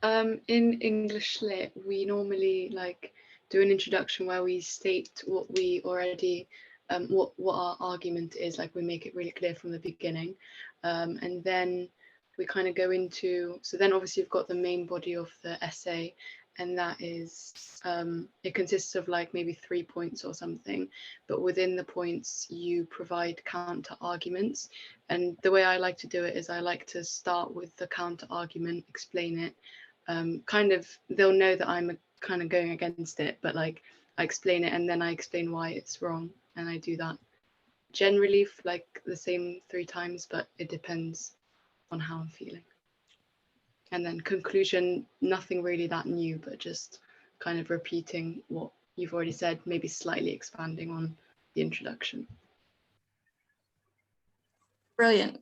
In English Lit, we normally do an introduction where we state what we already, what our argument is, like we make it really clear from the beginning. And then we kind of go into, so then obviously you've got the main body of the essay, and that is, it consists of like maybe 3 points or something, but within the points you provide counter arguments. And the way I like to do it is I like to start with the counter argument, explain it, kind of, they'll know that I'm kind of going against it, but like I explain it and then I explain why it's wrong, and I do that generally for like the same 3 times, but it depends on how I'm feeling. And then conclusion, nothing really that new, but just kind of repeating what you've already said, maybe slightly expanding on the introduction. Brilliant.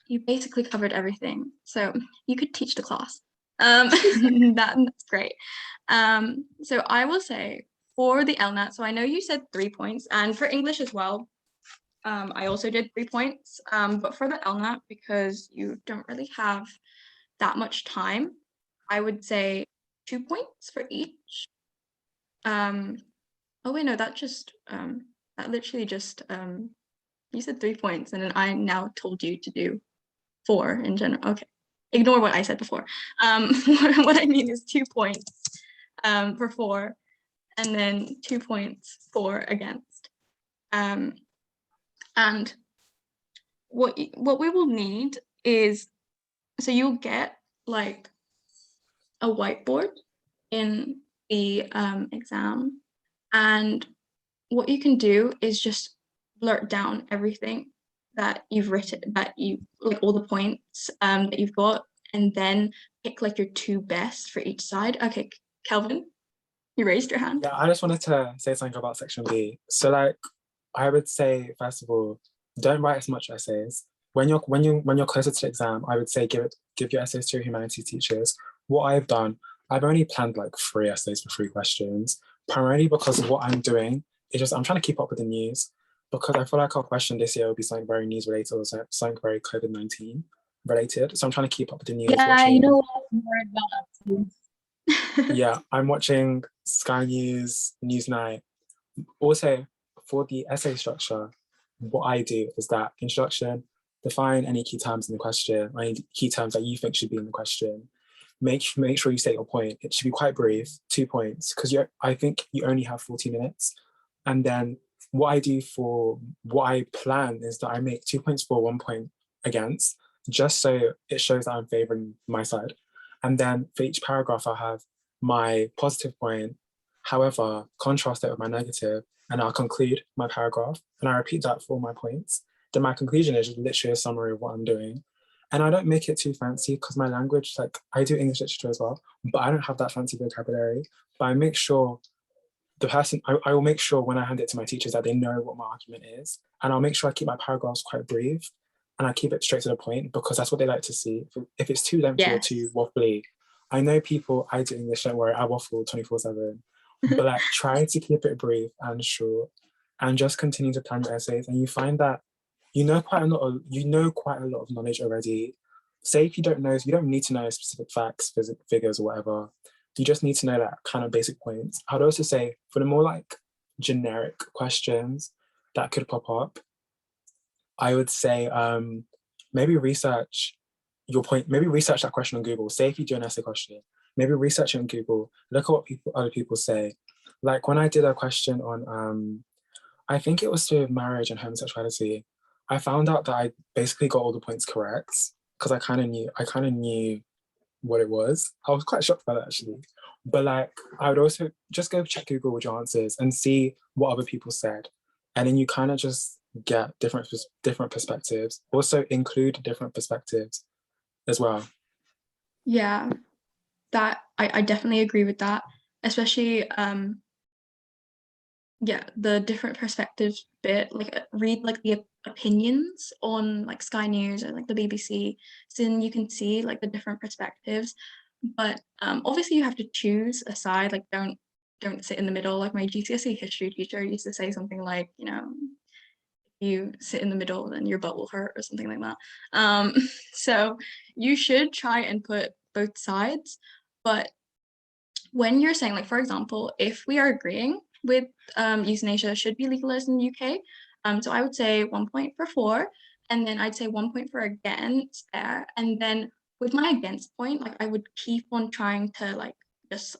You basically covered everything, so you could teach the class. That's great. So I will say for the LNAT, so I know you said 3 points, and for English as well, I also did 3 points, but for the LNAT, because you don't really have that much time, I would say 2 points for each. Oh wait, no, that literally just, you said 3 points, and then I now told you to do 4 in general. Okay, ignore what I said before. What I mean is 2 points for 4, and then 2 points for against. And what we will need is, so you'll get like a whiteboard in the exam, and what you can do is just blurt down everything that you've written, that you like all the points that you've got, and then pick like your 2 best for each side. Okay, Kelvin, you raised your hand. Yeah, I just wanted to say something about section B. So like, I would say, first of all, don't write as much essays. When you're closer to the exam, I would say give your essays to your humanities teachers. What I've done, I've only planned like 3 essays for 3 questions, primarily because of what I'm doing. It's just I'm trying to keep up with the news, because I feel like our question this year will be something very news related or something very COVID-19 related. So I'm trying to keep up with the news. Yeah, you know what I'm worried about. Yeah, I'm watching Sky News, Newsnight. Also, for the essay structure, what I do is that introduction, define any key terms in the question, or any key terms that you think should be in the question. Make sure you state your point. It should be quite brief, 2 points, because I think you only have 40 minutes. And then what I do for what I plan is that I make 2 points for, 1 point against, just so it shows that I'm favoring my side. And then for each paragraph, I'll have my positive point, however, contrast it with my negative, and I'll conclude my paragraph, and I repeat that for my points. Then my conclusion is literally a summary of what I'm doing. And I don't make it too fancy, because my language, like I do English literature as well, but I don't have that fancy vocabulary. But I make sure I will make sure when I hand it to my teachers that they know what my argument is. And I'll make sure I keep my paragraphs quite brief, and I keep it straight to the point, because that's what they like to see. If it's too lengthy or too waffly, I know people, I do English, don't worry, I waffle 24/7. But like, try to keep it brief and short, and just continue to plan your essays. And you find that you know quite a lot of knowledge already. Say if you don't need to know specific facts, figures, or whatever. You just need to know that kind of basic points. I'd also say for the more like generic questions that could pop up, I would say maybe research your point. Maybe research that question on Google. Say if you do an essay question, maybe research it on Google. Look at what other people say. Like when I did a question on, I think it was to marriage and homosexuality, I found out that I basically got all the points correct, because I kind of knew what it was. I was quite shocked by that, actually. But like, I would also just go check Google with your answers and see what other people said, and then you kind of just get different perspectives. Also include different perspectives as well. Yeah, that I definitely agree with that, especially yeah, the different perspectives bit, like read like the opinions on like Sky News or like the BBC, so then you can see like the different perspectives. But obviously you have to choose a side, like don't sit in the middle. Like my GCSE history teacher used to say something like, you know, if you sit in the middle then your butt will hurt or something like that. So you should try and put both sides, But when you're saying, like, for example, if we are agreeing with euthanasia should be legalized in the UK, so I would say 1 point for for, and then I'd say 1 point for against there. And then with my against point, like, I would keep on trying to, like, just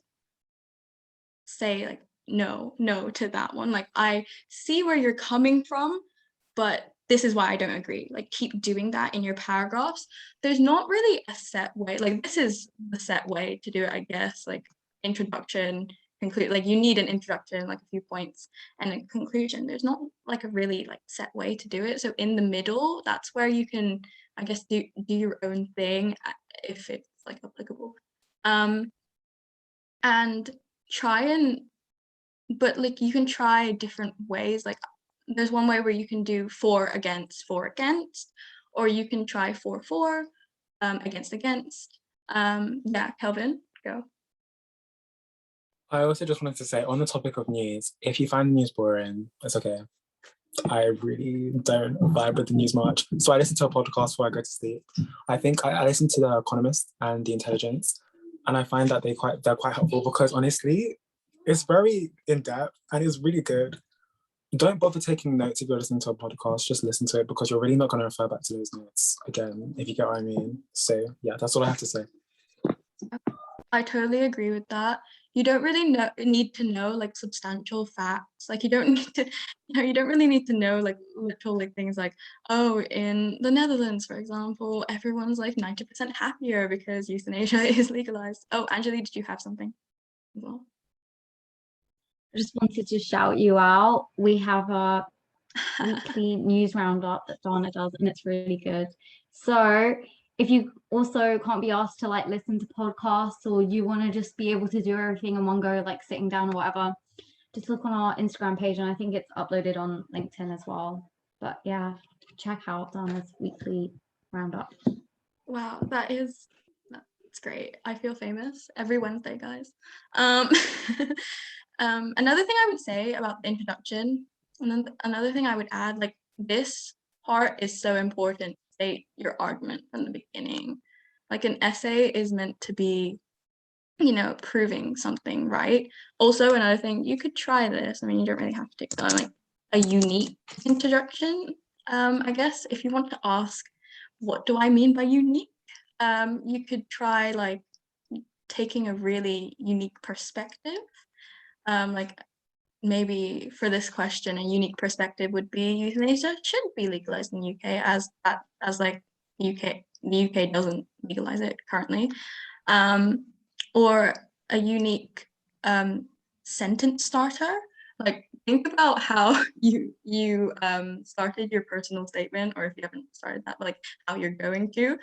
say, like, no to that one. Like, I see where you're coming from, but this is why I don't agree. Like, keep doing that in your paragraphs. There's not really a set way. Like, this is the set way to do it, I guess. Like, introduction, conclude. Like, you need an introduction, like a few points, and a conclusion. There's not like a really like set way to do it. So in the middle, that's where you can, I guess, do your own thing if it's like applicable. And try and, but like you can try different ways. Like, there's one way where you can do for, against, or you can try for, against. Yeah, Kelvin, go. I also just wanted to say, on the topic of news, if you find the news boring, it's okay. I really don't vibe with the news much. So I listen to a podcast before I go to sleep. I think I listen to The Economist and The Intelligence, and I find that they're quite helpful because honestly, it's very in-depth and it's really good. Don't bother taking notes if you're listening to a podcast, just listen to it because you're really not going to refer back to those notes again, if you get what I mean. So yeah, that's all I have to say. I totally agree with that. You don't really need to know like substantial facts. Like, you don't need to, you don't really need to know like literal like things like, oh, in the Netherlands, for example, everyone's like 90% happier because euthanasia is legalized. Oh, Anjali, did you have something as well? I just wanted to shout you out. We have a weekly news roundup that Dana does, and it's really good. So if you also can't be asked to like listen to podcasts, or you want to just be able to do everything in one go, like sitting down or whatever, just look on our Instagram page, and I think it's uploaded on LinkedIn as well. But yeah, check out Dana's weekly roundup. Wow, that's great. I feel famous every Wednesday, guys. Another thing I would say about the introduction, and then another thing I would add, like, this part is so important. State your argument from the beginning. Like, an essay is meant to be, you know, proving something, right? Also, another thing, you could try this. I mean, you don't really have to take like a unique introduction. I guess if you want to ask, what do I mean by unique? You could try like taking a really unique perspective. Like, maybe for this question, a unique perspective would be euthanasia should be legalized in the UK, as like the UK doesn't legalize it currently. Or a unique sentence starter. Like, think about how you started your personal statement, or if you haven't started that, like how you're going to,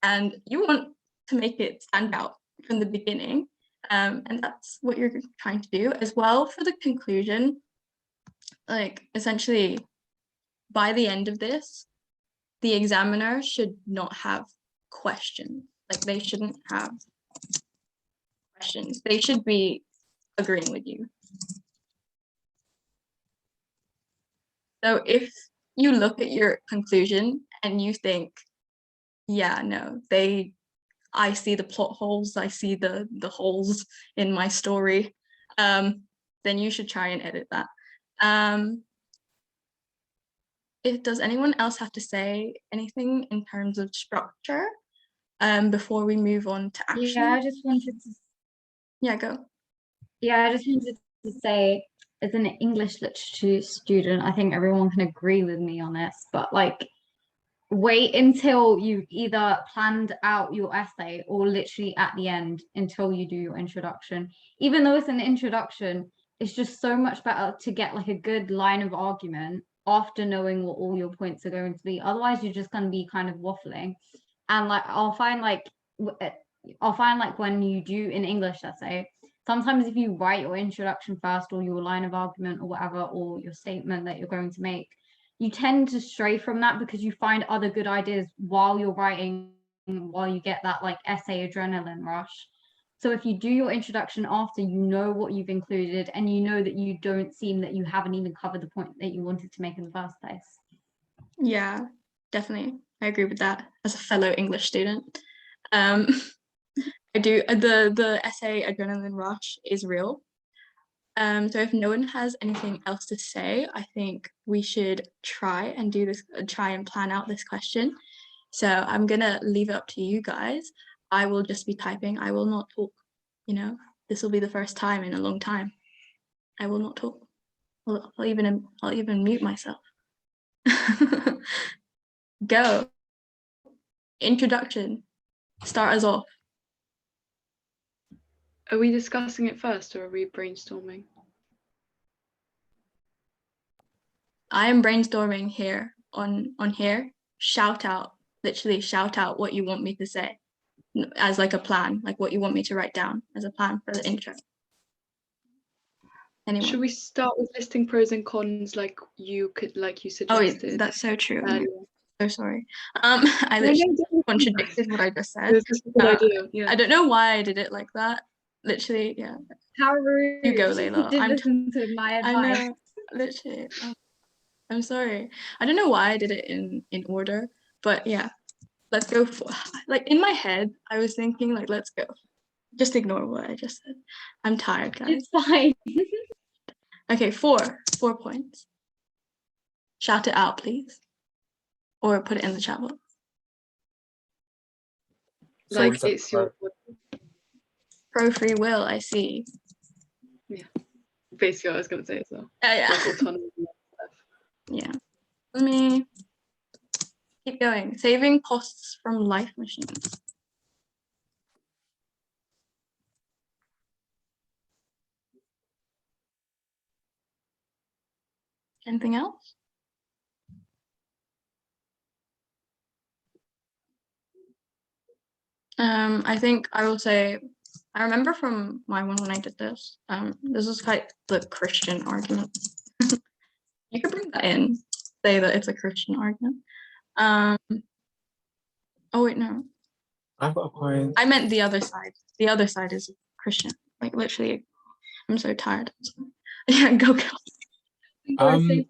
and you want to make it stand out from the beginning. And that's what you're trying to do as well for the conclusion. Like, essentially, by the end of this, the examiner should not have questions. Like, they shouldn't have questions. They should be agreeing with you. So if you look at your conclusion and you think, yeah, no, I see the plot holes, I see the holes in my story, then you should try and edit that. Does anyone else have to say anything in terms of structure before we move on to action? Yeah, I just wanted to. Yeah, go. Yeah, I just wanted to say, as an English literature student, I think everyone can agree with me on this, but like, wait until you've either planned out your essay or literally at the end until you do your introduction. Even though it's an introduction, it's just so much better to get like a good line of argument after knowing what all your points are going to be. Otherwise, you're just going to be kind of waffling. And like, I'll find like when you do an English essay, sometimes if you write your introduction first, or your line of argument or whatever, or your statement that you're going to make, you tend to stray from that because you find other good ideas while you're writing, while you get that like essay adrenaline rush. So if you do your introduction after, you know what you've included, and you know that you don't seem that you haven't even covered the point that you wanted to make in the first place. Yeah, definitely. I agree with that as a fellow English student. I do. The essay adrenaline rush is real. So if no one has anything else to say, I think we should try and do this, try and plan out this question. So I'm gonna leave it up to you guys. I will just be typing. I will not talk. You know, this will be the first time in a long time. I will not talk. I'll even mute myself. Go. Introduction. Start us off. Are we discussing it first or are we brainstorming? I am brainstorming here on here. Shout out, literally shout out what you want me to say as like a plan, like what you want me to write down as a plan for the intro. Anyone? Should we start with listing pros and cons like you suggested? Oh, that's so true. earlier? So sorry. I literally contradicted what I just said. It was just a good idea. Yeah. I don't know why I did it like that. Literally, yeah. How rude. You go, Layla. Did listen to my advice. I know, literally. I'm sorry. I don't know why I did it in order, but yeah, let's go for, like in my head, I was thinking like, let's go. Just ignore what I just said. I'm tired, guys. It's fine. Okay, 4 points. Shout it out, please. Or put it in the chat box. So Like it's your Pro free will, I see. basically what I was gonna say as well. Yeah. Like autonomy and stuff. Yeah. Let me keep going. Saving costs from life machines. Anything else? I think I will say, I remember from my one when I did this, this is quite the Christian argument. You could bring that in, say that it's a Christian argument. Oh wait, no. I've got a point. I meant the other side. The other side is Christian. Like literally, I'm so tired. Yeah, go. I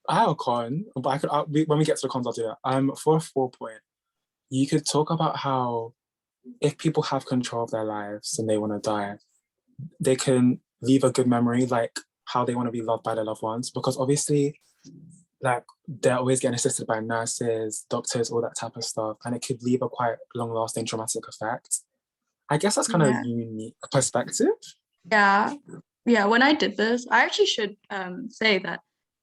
have a con, but I could when we get to the cons, I'll do that. For a 4 point, you could talk about how if people have control of their lives and they want to die, they can leave a good memory, like how they want to be loved by their loved ones. Because obviously, like they're always getting assisted by nurses, doctors, all that type of stuff, and it could leave a quite long-lasting traumatic effect. I guess that's kind of a unique perspective. Yeah. When I did this, I actually should say that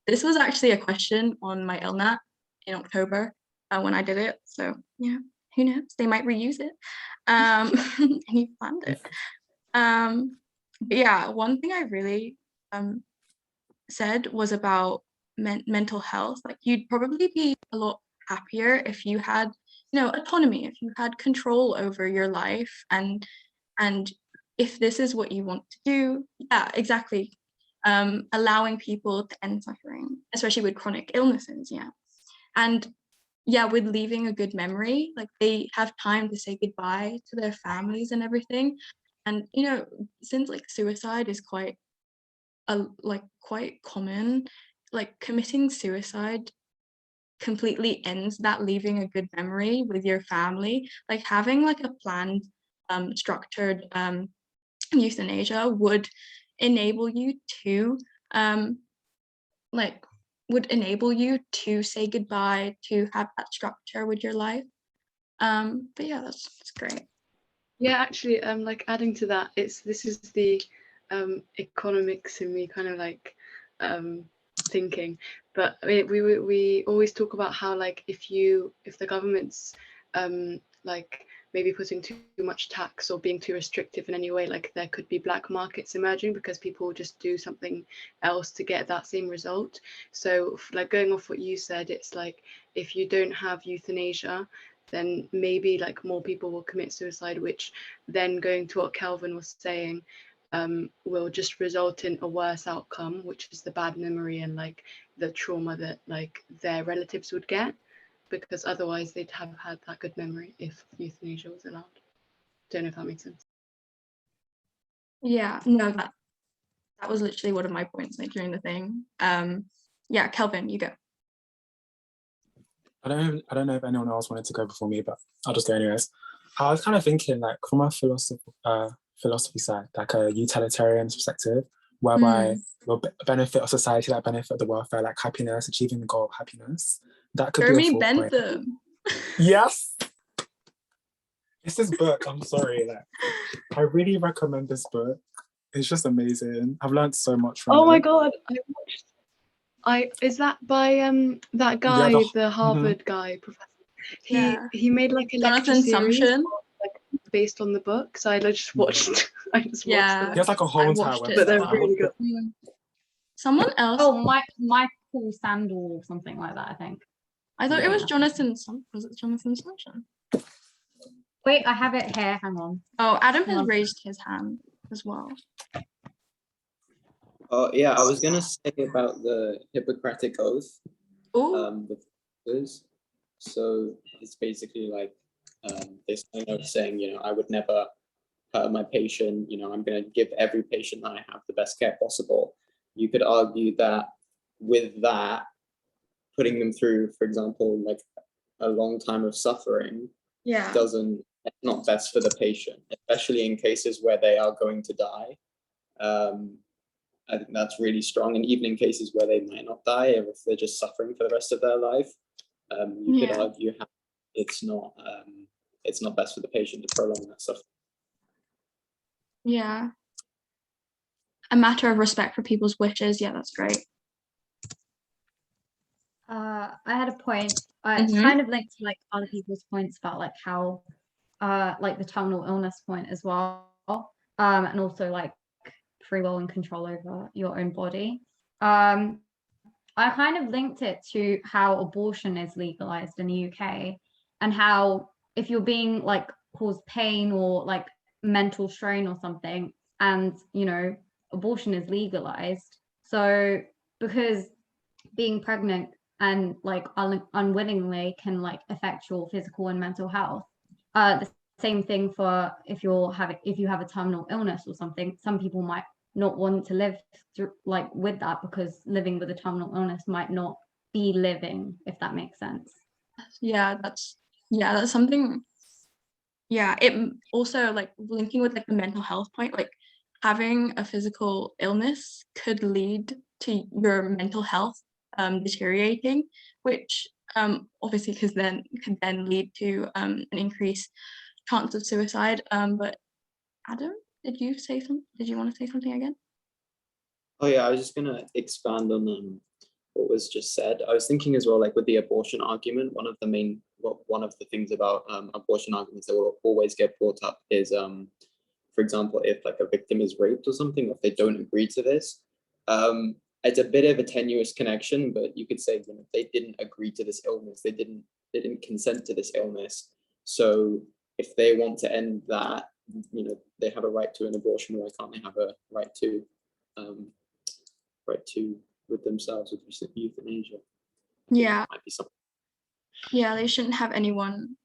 this was actually a question on my LNAT in October when I did it. So yeah, who knows? They might reuse it. And you planned it. But yeah, one thing I really said was about mental health. Like you'd probably be a lot happier if you had, autonomy, if you had control over your life and if this is what you want to do. Yeah, exactly. Allowing people to end suffering, especially with chronic illnesses. Yeah. And yeah, with leaving a good memory, like they have time to say goodbye to their families and everything. And since like suicide is quite common, like committing suicide completely ends that leaving a good memory with your family. Like having like a planned structured euthanasia would enable you to say goodbye, to have that structure with your life. But yeah, that's great. Yeah, actually, like adding to that, this is the economics in me kind of like thinking, but we always talk about how like if the government's like maybe putting too much tax or being too restrictive in any way, like there could be black markets emerging because people will just do something else to get that same result. So like going off what you said, it's like if you don't have euthanasia, then maybe like more people will commit suicide, which then going to what Kelvin was saying, will just result in a worse outcome, which is the bad memory and like the trauma that like their relatives would get, because otherwise they'd have had that good memory if euthanasia was allowed. Don't know if that makes sense. Yeah, no, that was literally one of my points like during the thing. Yeah, Kelvin, you go. I don't know if anyone else wanted to go before me, but I'll just go anyways. I was kind of thinking, like, from a philosophy side, like a utilitarian perspective, whereby your benefit of society, like benefit of the welfare, like happiness, achieving the goal of happiness. That could be a Jeremy full point. Bentham. Yes. It's this book. I'm sorry. Like, I really recommend this book. It's just amazing. I've learned so much from it. Oh my god, is that by that guy, Yeah, the Harvard guy, professor? Yeah. He made like a lecture Jonathan series Sumption. like based on the book. So I just watched. I just watched Yeah. them. He has like a whole I entire watched it website. But they're as well. really good. Someone else. Oh, Michael Sandel or something like that, I think. I thought it was Yeah. Jonathan. Was it Jonathan Sumption? Wait, I have it here. Hang on. Oh, Adam has One raised his hand as well. Yeah, I was gonna say about the Hippocratic Oath. Oh, So it's basically like this kind of saying, I would never hurt my patient. I'm gonna give every patient that I have the best care possible. You could argue that with that, putting them through, for example, like a long time of suffering, yeah. it's not best for the patient, especially in cases where they are going to die. I think that's really strong. And even in cases where they might not die, or if they're just suffering for the rest of their life, you could argue how it's not best for the patient to prolong that suffering. Yeah. A matter of respect for people's wishes. Yeah, that's great. I had a point. It's kind of linked to like other people's points about like how, like the terminal illness point as well, and also like free will and control over your own body. I kind of linked it to how abortion is legalized in the UK, and how if you're being like caused pain or like mental strain or something, and abortion is legalized, so because being pregnant and like unwillingly can like affect your physical and mental health. The same thing for if you have a terminal illness or something. Some people might not want to live through, like with that, because living with a terminal illness might not be living, if that makes sense. Yeah, that's something. Yeah, it also like linking with like the mental health point, like having a physical illness could lead to your mental health deteriorating, which obviously could then lead to an increased chance of suicide. But Adam, did you want to say something again? Oh yeah, I was just gonna expand on what was just said. I was thinking as well, like with the abortion argument, one of the things about abortion arguments that will always get brought up is, for example, if like a victim is raped or something, if they don't agree to this, it's a bit of a tenuous connection, but you could say they didn't agree to this illness, they didn't consent to this illness. So if they want to end that, they have a right to an abortion. Why can't they have a right to with themselves with euthanasia? Yeah. Might be something. Yeah, they shouldn't have anyone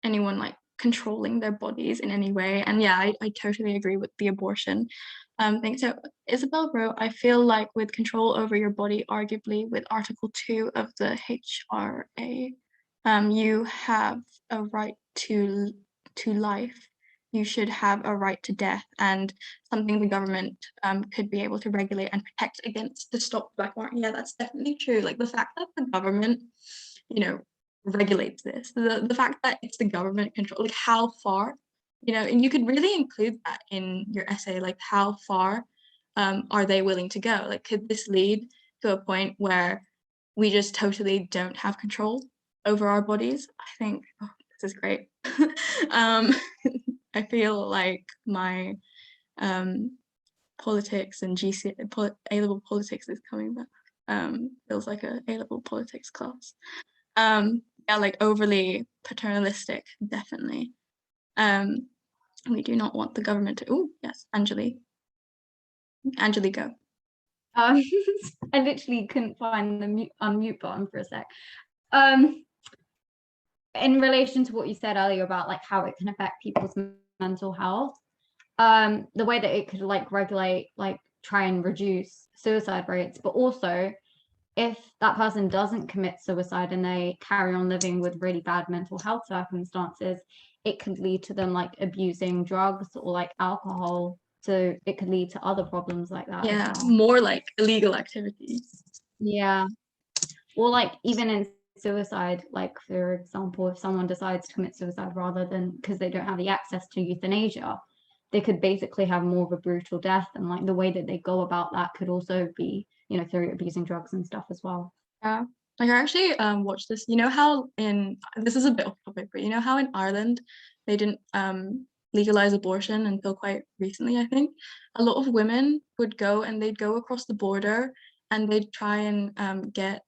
like controlling their bodies in any way. And yeah, I totally agree with the abortion thing. So Isabel wrote, I feel like with control over your body, arguably with Article 2 of the HRA, you have a right to life. You should have a right to death, and something the government could be able to regulate and protect against to stop black market. Yeah, that's definitely true. Like the fact that the government, regulates this, the fact that it's the government control, like how far, and you could really include that in your essay, like how far are they willing to go? Like, could this lead to a point where we just totally don't have control over our bodies? I think, this is great. I feel like my politics and A-level politics is coming back. Feels like a A-level politics class. Yeah, like overly paternalistic, definitely. We do not want the government to. Oh, yes, Anjali, go. I literally couldn't find the unmute button for a sec. In relation to what you said earlier about like how it can affect people's mental health, the way that it could like regulate, like try and reduce suicide rates, but also if that person doesn't commit suicide and they carry on living with really bad mental health circumstances, it could lead to them like abusing drugs or like alcohol. So it could lead to other problems like that. Yeah, as well. more like illegal activities. Yeah. Or like even in suicide, like for example, if someone decides to commit suicide rather than because they don't have the access to euthanasia, they could basically have more of a brutal death, and like the way that they go about that could also be, you know, through abusing drugs and stuff as well. Yeah, like I actually watched this. You know how this is a bit off topic, but you know how in Ireland they didn't legalize abortion until quite recently, I think. A lot of women would go and they'd go across the border and they'd try and get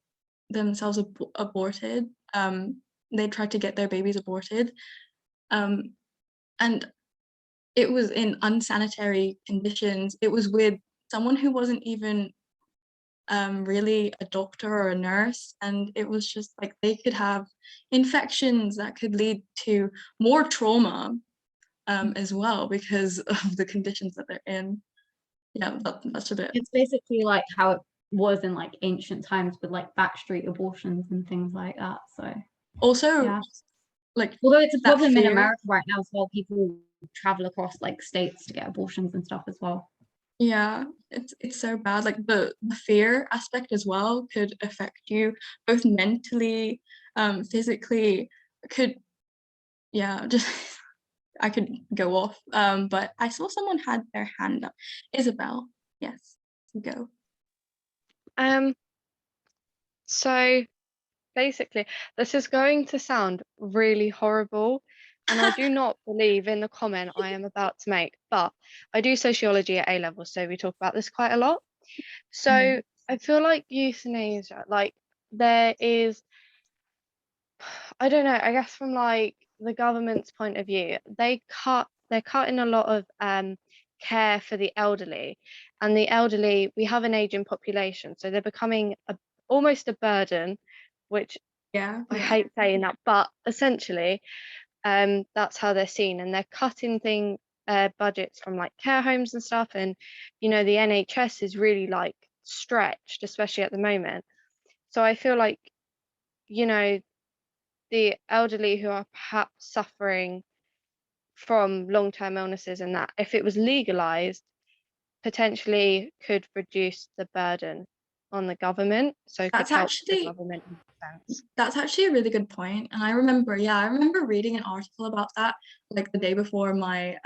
themselves aborted. They tried to get their babies aborted, and it was in unsanitary conditions. It was with someone who wasn't even really a doctor or a nurse, and it was just like they could have infections that could lead to more trauma as well because of the conditions that they're in. Yeah, that's a bit. It's basically like how it was in like ancient times with like backstreet abortions and things like that. So Also, yeah. like Although it's a that problem in fear- America right now as well, people travel across like states to get abortions and stuff as well. Yeah, it's so bad. Like the fear aspect as well could affect you both mentally, physically. Just I could go off. But I saw someone had their hand up. Isabel, yes, go. So basically, this is going to sound really horrible, and I do not believe in the comment I am about to make, but I do sociology at A-level, so we talk about this quite a lot. So I feel like euthanasia, like there is, I don't know, I guess from like the government's point of view, they're cutting a lot of care for the elderly, and the elderly, we have an aging population, so they're becoming almost a burden, which I hate saying that, but essentially that's how they're seen, and they're cutting budgets from like care homes and stuff, and you know the NHS is really like stretched, especially at the moment. So I feel like, you know, the elderly who are perhaps suffering from long-term illnesses and that, if it was legalized, potentially could reduce the burden on the government, so it could help the government in that sense. That's actually a really good point. And I remember reading an article about that like the day before my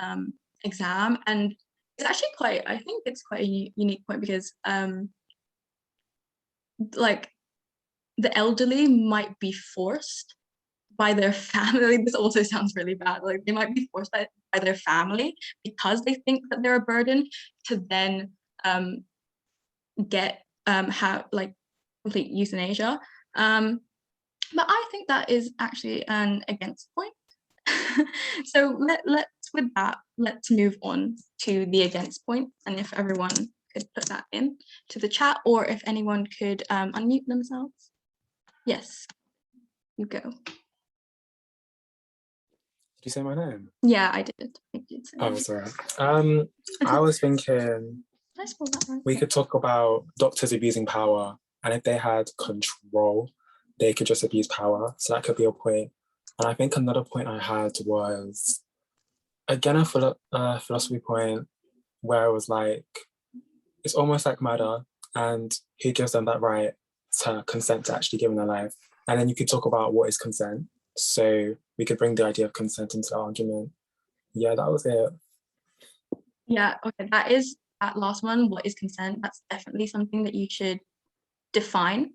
exam, and it's actually I think it's quite a unique point because like the elderly might be forced by their family. This also sounds really bad. Like they might be forced by their family because they think that they're a burden to then get have like complete euthanasia. But I think that is actually an against point. So let's move on to the against point, and if everyone could put that in to the chat, or if anyone could unmute themselves. Yes, you go. Did you say my name? Yeah, I did. Say Oh, sorry. I was thinking Did I spell that right? we could talk about doctors abusing power, and if they had control, they could just abuse power. So that could be a point. And I think another point I had was, again, a philosophy point where it was like, it's almost like murder, and who gives them that right to consent to actually giving their life? And then you could talk about what is consent. So we could bring the idea of consent into the argument. Yeah, that was it. Yeah, okay, that last one, what is consent? That's definitely something that you should define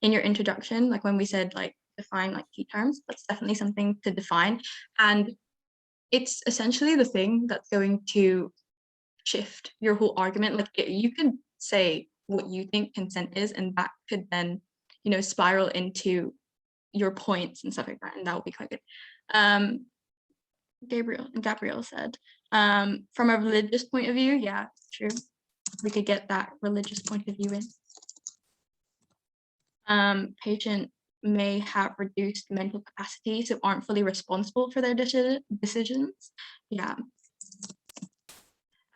in your introduction. Like when we said like define like key terms, that's definitely something to define. And it's essentially the thing that's going to shift your whole argument. Like you could say what you think consent is, and that could then, you know, spiral into your points and stuff like that, and that would be quite good. Gabrielle said, from a religious point of view, yeah, true. We could get that religious point of view in. Patient may have reduced mental capacity, so aren't fully responsible for their decisions. Yeah.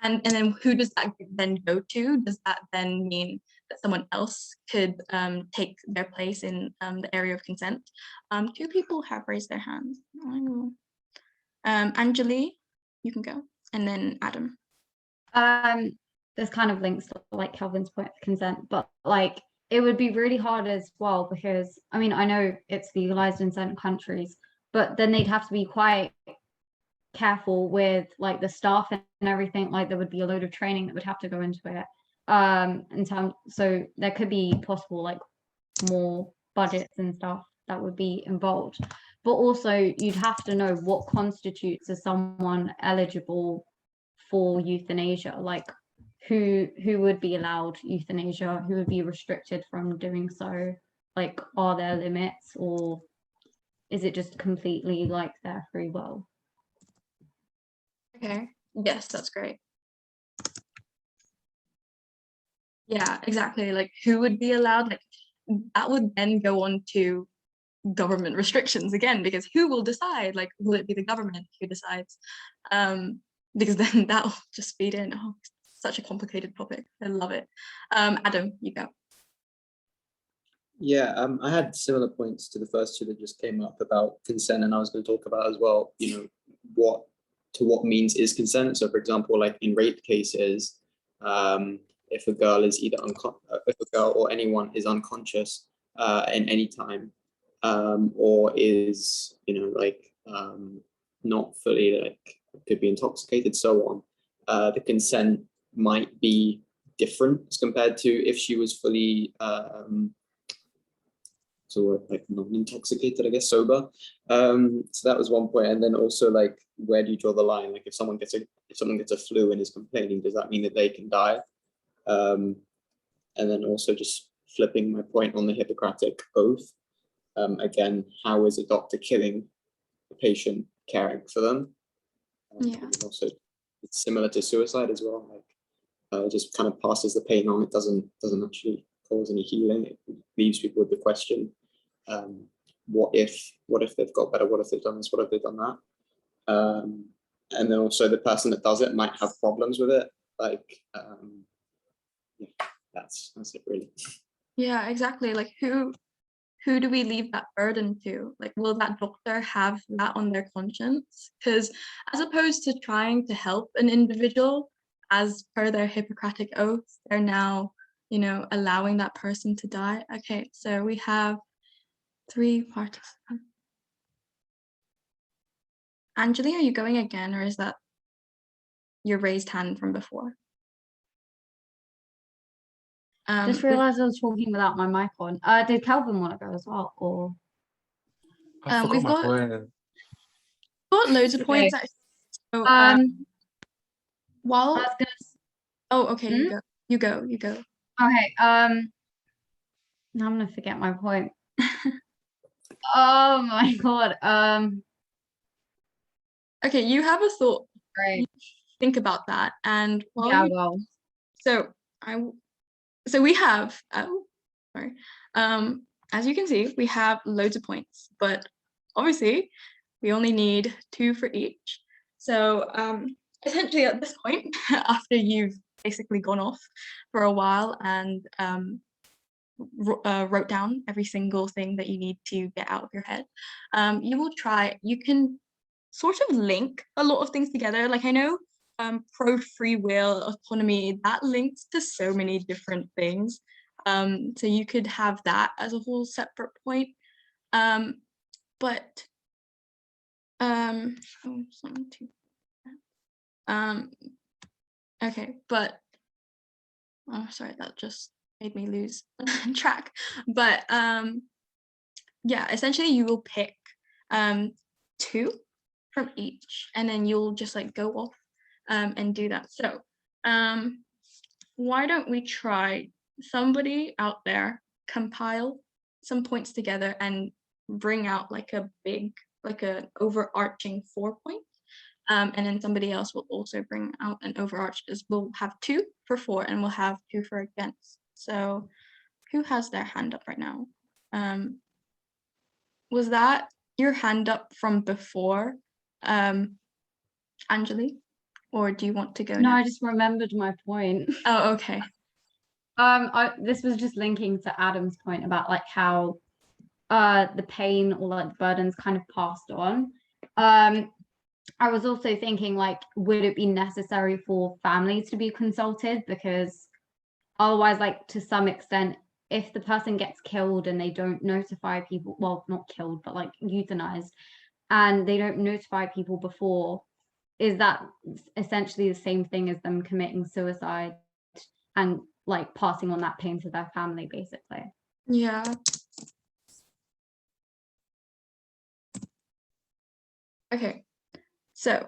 And then who does that then go to? Does that then mean that someone else could take their place in the area of consent? 2 people have raised their hands. Anjali, you can go, and then Adam. There's kind of links to like Kelvin's point of consent, but like it would be really hard as well because I mean I know it's legalized in certain countries, but then they'd have to be quite careful with like the staff and everything. Like there would be a load of training that would have to go into it. In terms, so there could be possible like more budgets and stuff that would be involved. But also you'd have to know what constitutes as someone eligible for euthanasia, like who would be allowed euthanasia, who would be restricted from doing so, like are there limits or is it just completely like their free will? Okay, yes, that's great. Yeah, exactly, like who would be allowed, like that would then go on to government restrictions again, because who will decide, like will it be the government who decides? Because then that will just feed in. Oh, such a complicated topic. I love it. Adam, you go. Yeah, I had similar points to the first two that just came up about consent, and I was going to talk about as well, you know, what means is consent. So for example, like in rape cases, if a girl is either if a girl or anyone is unconscious in any time, or is, you know, like not fully, like could be intoxicated, so on, the consent might be different as compared to if she was fully so like non-intoxicated, I guess, sober. So that was one point. And then also like, where do you draw the line? Like if someone gets a flu and is complaining, does that mean that they can die? And then also just flipping my point on the Hippocratic Oath. Again, how is a doctor killing a patient caring for them? Yeah. Also, it's similar to suicide as well. Like, it just kind of passes the pain on. It doesn't actually cause any healing. It leaves people with the question: what if they've got better? What if they've done this? What if they've done that? And then also the person that does it might have problems with it. Like, yeah, that's it really. Yeah, exactly. Like who do we leave that burden to? Like, will that doctor have that on their conscience? Because as opposed to trying to help an individual as per their Hippocratic oath, they're now, you know, allowing that person to die. Okay, so we have 3 participants. Anjali, are you going again, or is that your raised hand from before? Just realized I was talking without my mic on. Did Kelvin want to go as well, or? I forgot we've my got- point. Got loads of Okay. points. So, while I was gonna. oh, okay, you go. Okay. Now I'm gonna forget my point. Oh my god. Okay, you have a thought. Right. Think about that, and while Yeah. you, Well. so we have sorry, as you can see, we have loads of points, but obviously we only need 2 for each. So essentially at this point, after you've basically gone off for a while and wrote down every single thing that you need to get out of your head, you can sort of link a lot of things together. Like I know pro free will, autonomy, that links to so many different things. So you could have that as a whole separate point. But okay, but oh sorry, that just made me lose track. But yeah, essentially you will pick 2 from each, and then you'll just like go off and do that. So why don't we try, somebody out there compile some points together and bring out like a big, like an overarching 4 points, and then somebody else will also bring out an overarching. We'll have 2 for 4 and we'll have 2 for against. So who has their hand up right now? Was that your hand up from before, Anjali, or do you want to go No, now? I just remembered my point. Oh, okay. This was just linking to Adam's point about like how the pain or like burdens kind of passed on. I was also thinking, like, would it be necessary for families to be consulted? Because otherwise, like, to some extent, if the person gets killed and they don't notify people, well, not killed, but like euthanized, and they don't notify people before, is that essentially the same thing as them committing suicide and like passing on that pain to their family, basically? Yeah. Okay, so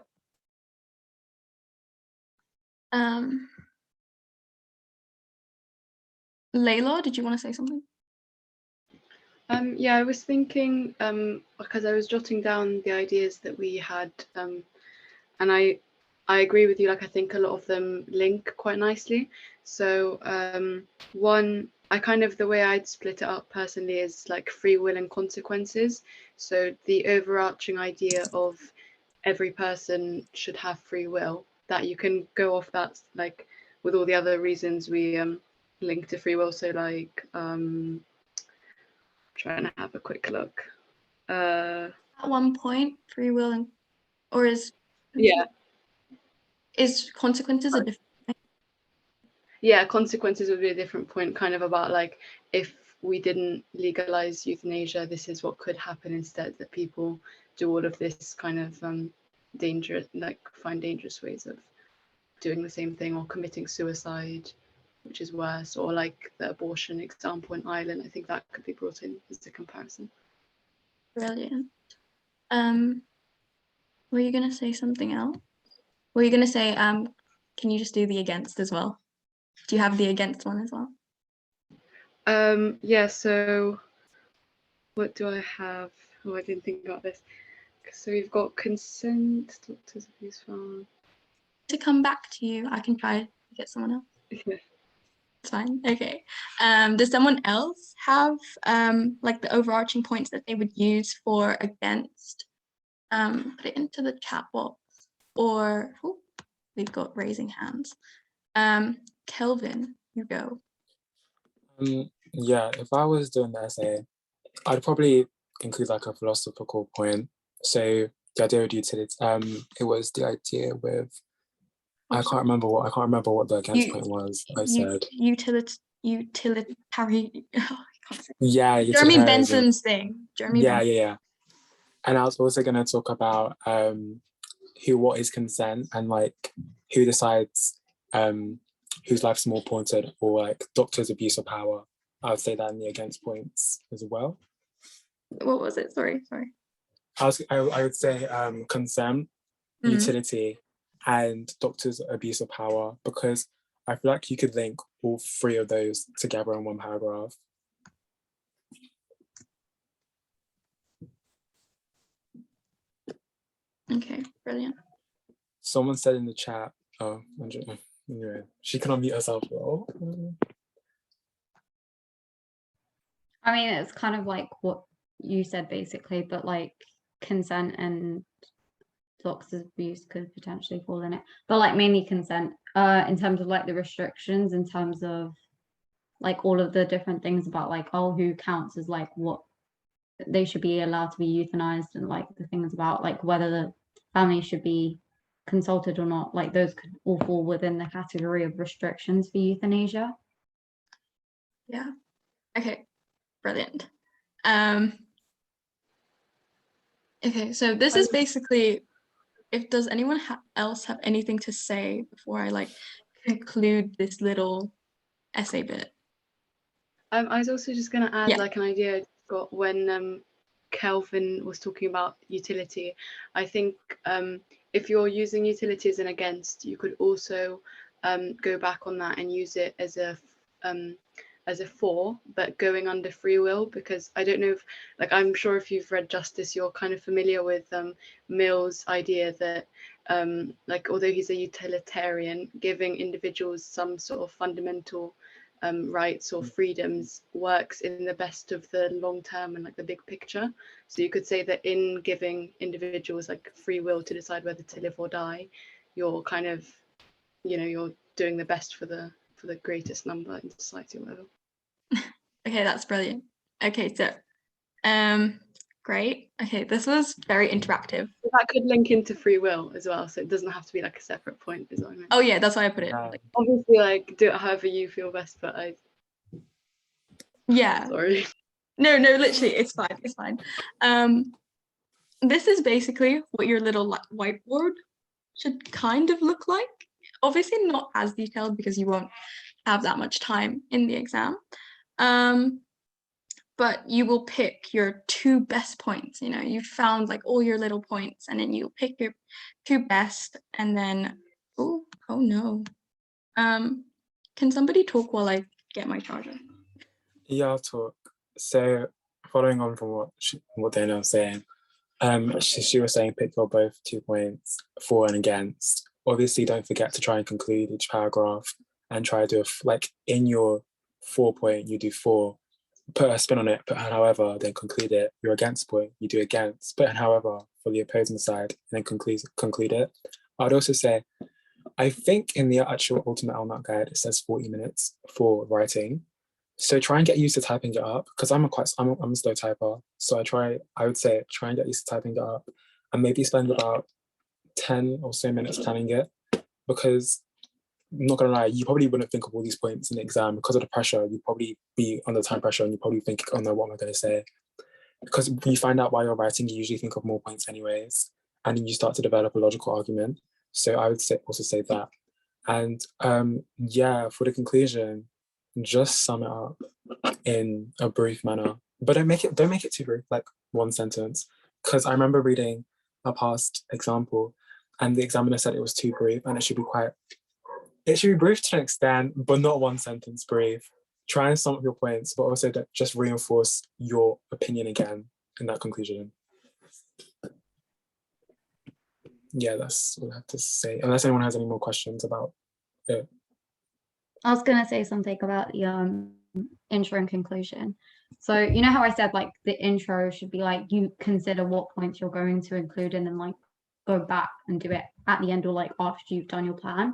Layla, did you want to say something? Yeah, I was thinking, because I was jotting down the ideas that we had, and I agree with you. Like, I think a lot of them link quite nicely. So one, the way I'd split it up personally is like free will and consequences. So the overarching idea of every person should have free will, that you can go off that, like with all the other reasons we link to free will. So like trying to have a quick look. At one point, free will and Yeah, is consequences a different thing? yeah, consequences would be a different point, kind of about like, if we didn't legalize euthanasia, this is what could happen instead, that people do all of this kind of dangerous, like find dangerous ways of doing the same thing, or committing suicide, which is worse, or like the abortion example in Ireland. I think that could be brought in as a comparison. Brilliant. Were you gonna say something else? Were you gonna say can you just do the against as well? Do you have the against one as well? Yeah, so what do I have? Oh, I didn't think about this. So we've got consent, doctors abuse farm. To come back to you, I can try to get someone else. Yeah. It's fine. Okay. Does someone else have like the overarching points that they would use for against? Put it into the chat box, or we've got raising hands. Kelvin, you go. Yeah, if I was doing the essay, I'd probably include like a philosophical point. So the idea of utility, it was the idea with, I can't remember what the against point was. I said utilitarian. yeah, Jeremy utilitarianism. Benson's thing. Yeah. And I was also going to talk about what is consent, and like who decides whose life's more important, or like doctors' abuse of power. I would say that in the against points as well. What was it? Sorry. I would say consent, utility, and doctors' abuse of power, because I feel like you could link all three of those together in one paragraph. Okay, brilliant. Someone said in the chat, oh, Anjali, anyway, she can unmute herself. Oh. I mean, it's kind of like what you said basically, but like consent and doctor's abuse could potentially fall in it, but like mainly consent, in terms of like the restrictions, in terms of like all of the different things about like, oh, who counts as like what they should be allowed to be euthanized, and like the things about like whether the family should be consulted or not, like those could all fall within the category of restrictions for euthanasia. Yeah. Okay. Brilliant. Okay, so this is basically, does anyone else have anything to say before I like conclude this little essay bit? I was also just going to add like an idea I got when Kelvin was talking about utility. I think if you're using utility as an against, you could also go back on that and use it as a for, but going under free will, because I don't know if, like, I'm sure if you've read Justice, you're kind of familiar with Mill's idea that like, although he's a utilitarian, giving individuals some sort of fundamental rights or freedoms works in the best of the long term and like the big picture. So you could say that in giving individuals like free will to decide whether to live or die, you're kind of, you're doing the best for the greatest number in society or whatever. Okay, that's brilliant. Okay, so great. Okay, this was very interactive. That could link into free will as well, so it doesn't have to be like a separate point, is what I mean. Oh yeah, that's why I put it. Yeah. Like, Obviously, like do it however you feel best, but yeah. sorry. No, literally, it's fine. It's fine. This is basically what your little whiteboard should kind of look like. Obviously not as detailed because you won't have that much time in the exam. But you will pick your 2 best points. You know, you found like all your little points, and then you pick your 2 best, and then oh no. Can somebody talk while I get my charger? Yeah, I'll talk. So following on from what Dana was saying, she was saying pick your both 2 points, for and against. Obviously, don't forget to try and conclude each paragraph and try to do like in your 4 point, you do 4, put a spin on it, put an however, then conclude it. Your against point, you do against, put an however for the opposing side, and then conclude it. I'd also say, I think in the actual ultimate LNAT guide, it says 40 minutes for writing. So try and get used to typing it up, because I'm a slow typer. So I would say try and get used to typing it up, and maybe spend about 10 or so minutes planning it, because I'm not gonna lie, you probably wouldn't think of all these points in the exam because of the pressure. You'd probably be under time pressure and you probably think, oh no, what am I gonna say? Because when you find out while you're writing, you usually think of more points anyways, and then you start to develop a logical argument. So I would also say that. And yeah, for the conclusion, just sum it up in a brief manner, but don't make it too brief, like 1 sentence. Because I remember reading a past example, and the examiner said it was too brief, and it should be brief to an extent, but not 1 sentence brief. Try and sum up your points, but also just reinforce your opinion again in that conclusion. Yeah, that's what I have to say. Unless anyone has any more questions about it. I was gonna say something about the intro and conclusion. So you know how I said like the intro should be like you consider what points you're going to include and then like go back and do it at the end or like after you've done your plan.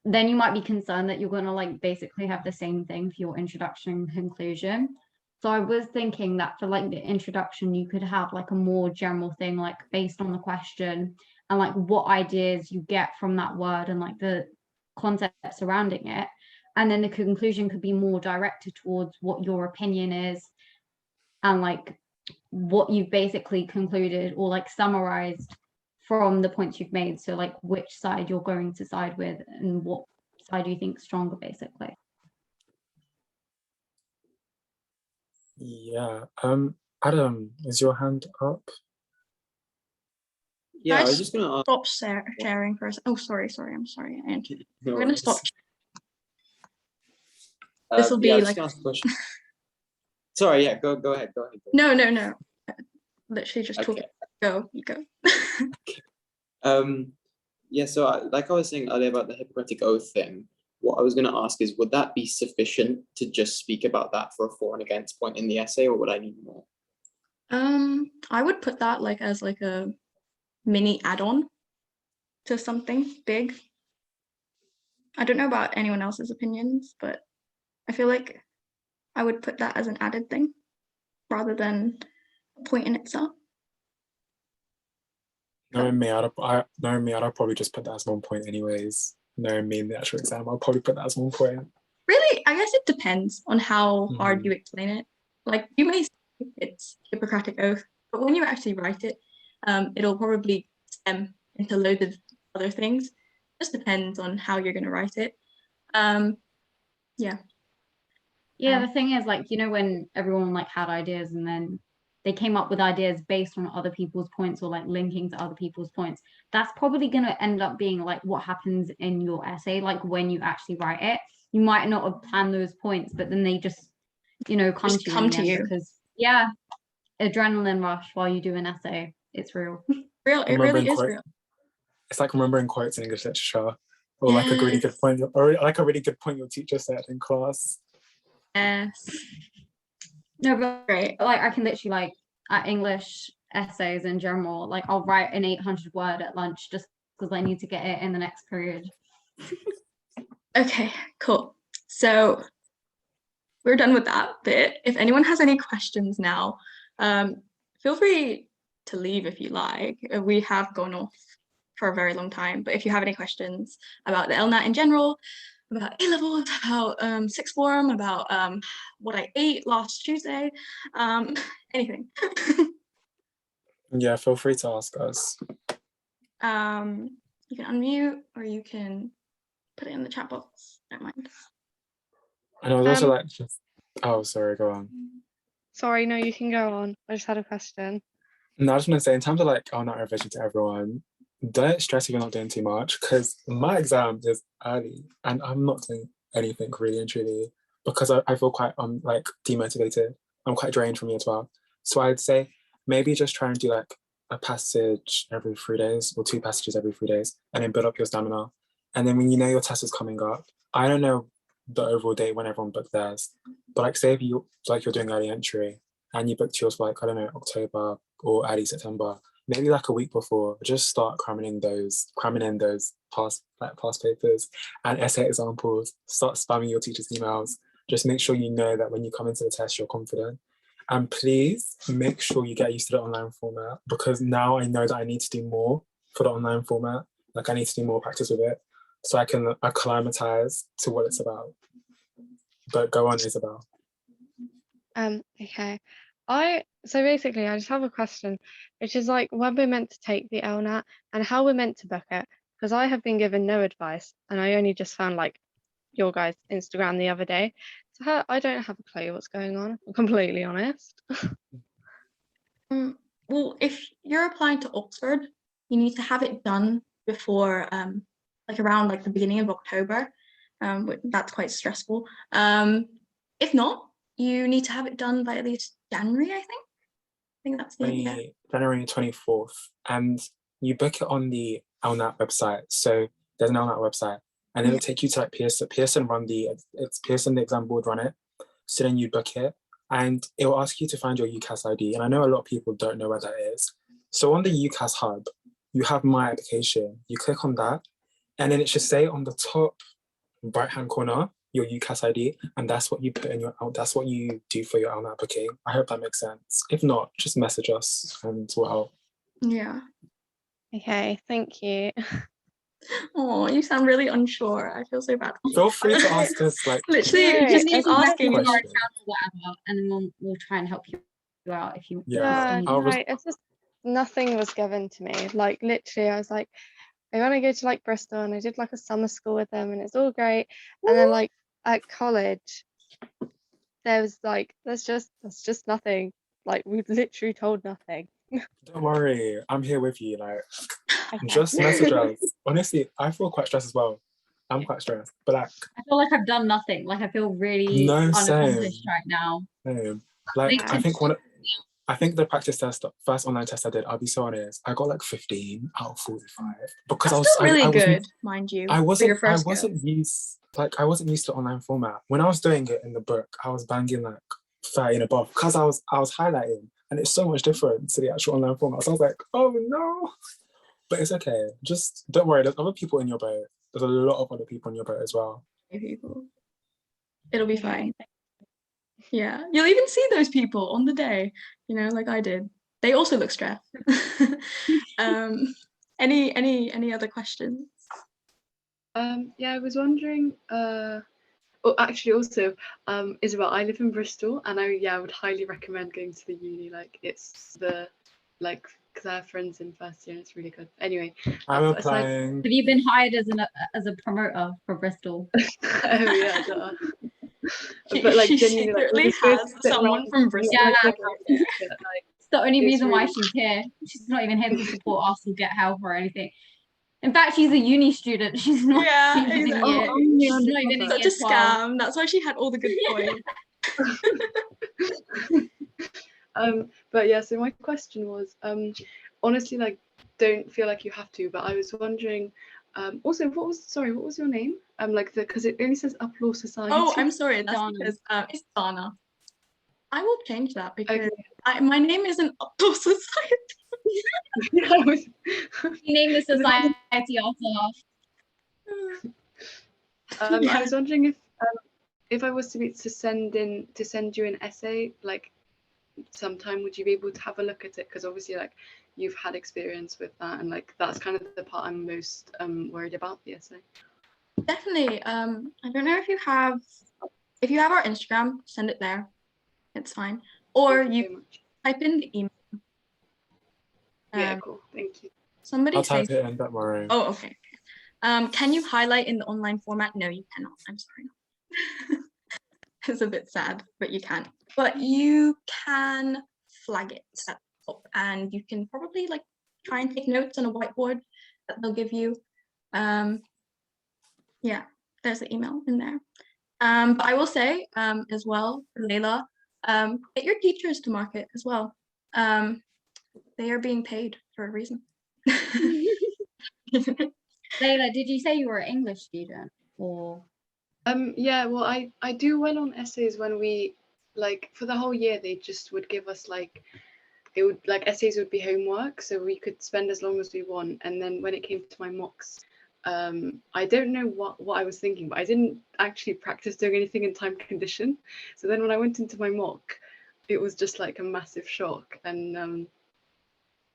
Then you might be concerned that you're gonna like basically have the same thing for your introduction and conclusion. So I was thinking that for like the introduction, you could have like a more general thing, like based on the question and like what ideas you get from that word and like the concept surrounding it. And then the conclusion could be more directed towards what your opinion is and like what you've basically concluded or like summarized from the points you've made. So like which side you're going to side with and what side you think stronger, basically. Yeah. Adam, is your hand up? Yeah, I Nice. was just gonna ask. Stop sharing for a second. Oh, sorry. I'm sorry. Anjali. We're gonna stop. This will be I was like. just gonna ask a question. Sorry, yeah, go ahead. No. Literally just talk. Okay. Go. Yeah, so like I was saying earlier about the Hippocratic Oath thing, what I was going to ask is, would that be sufficient to just speak about that for a for and against point in the essay, or would I need more? I would put that like as like a mini add-on to something big. I don't know about anyone else's opinions, but I feel like I would put that as an added thing rather than a point in itself. Knowing me, I'd probably just put that as 1 point anyways. Knowing me in the actual exam, I'll probably put that as 1 point. Really, I guess it depends on how hard you explain it. Like you may say it's Hippocratic Oath, but when you actually write it, it'll probably stem into loads of other things. Just depends on how you're going to write it. Yeah, the thing is, like, you know, when everyone like had ideas and then they came up with ideas based on other people's points or like linking to other people's points, that's probably going to end up being like what happens in your essay. Like when you actually write it, you might not have planned those points, but then they just, you know, come to you because yeah, adrenaline rush while you do an essay. It's real. It really is real. It's like remembering quotes in English literature, or like a really good point, or like a really good point your teacher said in class. Yes. No, but great. Like I can literally like at English essays in general, like I'll write an 800 word at lunch just because I need to get it in the next period. Okay, cool. So we're done with that bit. If anyone has any questions now, Feel free to leave if you like. We have gone off for a very long time, but if you have any questions about the LNAT in general, about A-levels, about sixth form, about what I ate last Tuesday, anything. Yeah, feel free to ask us. You can unmute or you can put it in the chat box. Don't mind. And I was also like, just, oh, sorry, go on. Sorry, no, you can go on. I just had a question. No, I just want to say, in terms of like, LNAT revision to everyone, don't stress if you're not doing too much, because my exam is early and I'm not doing anything really and truly because I feel quite like demotivated. I'm quite drained from year 12. So I'd say maybe just try and do like a passage every 3 days or 2 passages every 3 days and then build up your stamina. And then when you know your test is coming up, I don't know the overall date when everyone booked theirs, but like say if you like you're doing early entry and you booked yours for like, I don't know, October or early September, maybe like a week before, just start cramming in those past papers and essay examples. Start spamming your teacher's emails. Just make sure you know that when you come into the test, you're confident. And please make sure you get used to the online format, because now I know that I need to do more for the online format. Like I need to do more practice with it so I can acclimatize to what it's about. But go on, Isabel. Okay. So basically I just have a question, which is like when we're meant to take the LNAT and how we're meant to book it, because I have been given no advice and I only just found like your guys' Instagram the other day. So I don't have a clue what's going on, I'm completely honest. Well, if you're applying to Oxford, you need to have it done before like around like the beginning of October. That's quite stressful. If not, you need to have it done by at least January, I think that's the idea. January 24th, and you book it on the LNAT website. So there's an LNAT website, and it'll take you to like Pearson run it's Pearson, the exam board run it. So then you book it, and it will ask you to find your UCAS ID. And I know a lot of people don't know where that is. So on the UCAS hub, you have my application. You click on that, and then it should say on the top right-hand corner your UCAS ID, and that's what you put in that's what you do for your LNAT booking. I hope that makes sense. If not, just message us and we'll help. Yeah. Okay, thank you. Oh, you sound really unsure. I feel so bad. Feel free to ask us like literally No, just it's keep asking. question. Whatever, and then we'll try and help you out if you. Yeah, no, it's just nothing was given to me. Like literally, I was like, I want to go to like Bristol, and I did like a summer school with them, and it's all great. And then like at college, there's just nothing. Like we've literally told nothing. Don't worry, I'm here with you. Like, Okay. just message us. Honestly, I feel quite stressed as well. I'm quite stressed, but like, I feel like I've done nothing. Like I feel really unaccomplished right now. Like Yeah. I think the practice test, first online test I did, I'll be so honest, I got like 15 out of 45 because That's still really good, mind you. I wasn't used to the online format. When I was doing it in the book, I was banging like 30 and above because I was highlighting, and it's so much different to the actual online format. So I was like, oh no. But it's okay. Just don't worry. There's other people in your boat. There's a lot of other people in your boat as well. People. It'll be fine. Yeah, you'll even see those people on the day, you know, like I did. They also look stressed. Any other questions? Yeah, I was wondering. Actually, also, Isabel, I live in Bristol, and I would highly recommend going to the uni. Like, it's because I have friends in first year, and it's really good. Anyway, I'm applying. Have you been hired as a promoter for Bristol? Oh yeah, duh. But like she genuinely, secretly has someone from Bristol. Yeah, it's the only reason why really... she's here. She's not even here to support us or get help or anything. In fact, she's a uni student. She's not. Yeah, she's exactly. not even in Such year a scam. That's why she had all the good points. But yeah, so my question was, honestly, like, don't feel like you have to, but I was wondering, also, what was your name? Because it only says UpLaw's Society. Oh, I'm sorry, that's because it's Dana. I will change that because my name isn't UpLaw's Society. You name the society yourself. I was wondering if I was to send you an essay, like sometime, would you be able to have a look at it? Because obviously, like, you've had experience with that, and like that's kind of the part I'm most worried about, the essay. Definitely. I don't know if you have our Instagram, send it there. It's fine. Or Thank you you so much. type in the email. Yeah, cool. Thank you. Somebody I'll say. type it in, don't worry. Oh, okay. Can you highlight in the online format? No, you cannot. I'm sorry. It's a bit sad, but you can't. But you can flag it at the top, and you can probably like try and take notes on a whiteboard that they'll give you. Yeah, there's the email in there. But I will say as well, Layla, get your teachers to mark it as well. They are being paid for a reason. Layla, did you say you were an English student or? Yeah, well, I do well on essays when we, like, for the whole year they just would give us like, it would, like, essays would be homework, so we could spend as long as we want. And then when it came to my mocks, I don't know what I was thinking, but I didn't actually practice doing anything in time condition. So then when I went into my mock, it was just like a massive shock, and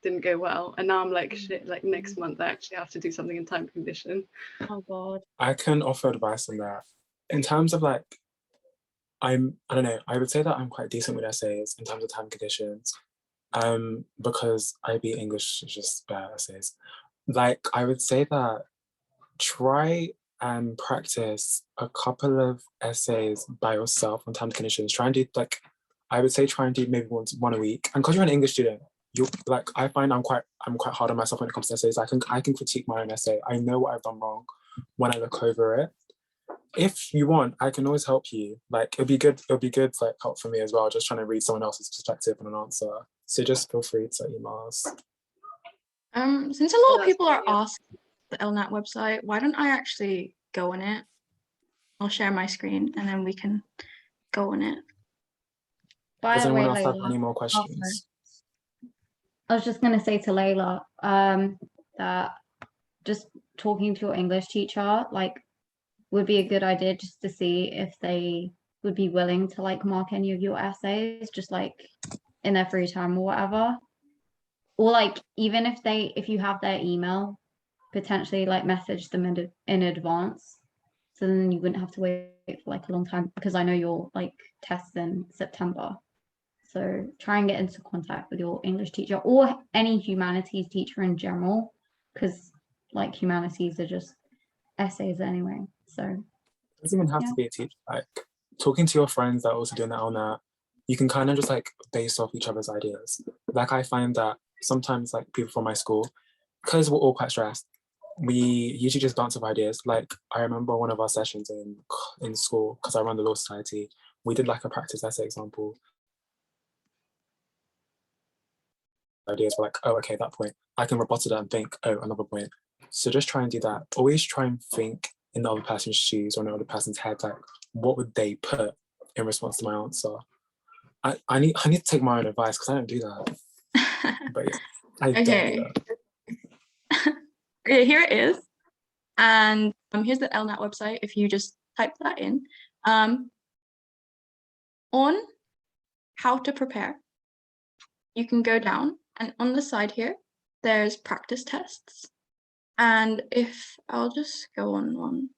didn't go well. And now I'm like, shit, like next month I actually have to do something in time condition. Oh God. I can offer advice on that. In terms of like, I don't know, I would say that I'm quite decent with essays in terms of time conditions. Because IB English is just bad essays. Like, I would say that try and practice a couple of essays by yourself on time conditions. Try and do like, I would say try and do maybe one a week. And because you're an English student, you like, I find I'm quite hard on myself when it comes to essays. I can critique my own essay. I know what I've done wrong when I look over it. If you want, I can always help you. Like, it'll be good like help for me as well, just trying to read someone else's perspective on an answer. So just feel free to email us. Since a lot of people are asking the LNAT website, why don't I actually go on it? I'll share my screen and then we can go on it. Does anyone else have Layla, any more questions? I was just going to say to Layla that just talking to your English teacher like would be a good idea, just to see if they would be willing to like mark any of your essays just like in their free time or whatever. Or like even if you have their email, potentially like message them in advance, so then you wouldn't have to wait for like a long time, because I know your like tests in September. So try and get into contact with your English teacher or any humanities teacher in general, because like humanities are just essays anyway. So It doesn't even have to be a teacher. Like, talking to your friends that are also doing that on that, you can kind of just like base off each other's ideas. Like, I find that sometimes like people from my school, because we're all quite stressed, we usually just bounce off ideas. Like, I remember one of our sessions in school, because I run the Law Society, we did like a practice essay example. Ideas were like, oh, okay, that point. I can rebut it and think, oh, another point. So just try and do that. Always try and think in the other person's shoes or in the other person's head, like, what would they put in response to my answer? I need to take my own advice because I don't do that. But yeah, I don't do that. Okay, here it is. And here's the LNAT website. If you just type that in, on how to prepare, you can go down, and on the side here, there's practice tests. And if I'll just go on one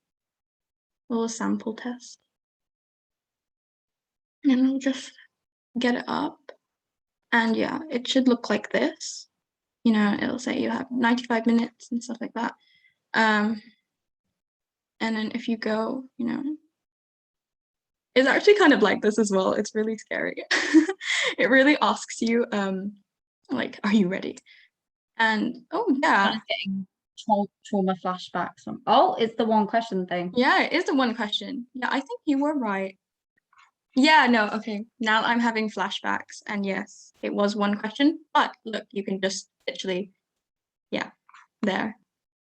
little sample test, and I'll just get it up. And yeah, it should look like this. You know, it'll say you have 95 minutes and stuff like that. And then if you go, you know, it's actually kind of like this as well. It's really scary. It really asks you, like, are you ready? And oh yeah, getting trauma flashbacks from, oh, it's the one question thing. Yeah, it is the one question. Yeah, I think you were right. Yeah, no, okay. Now I'm having flashbacks, and yes, it was one question. But look, you can just literally, yeah, there.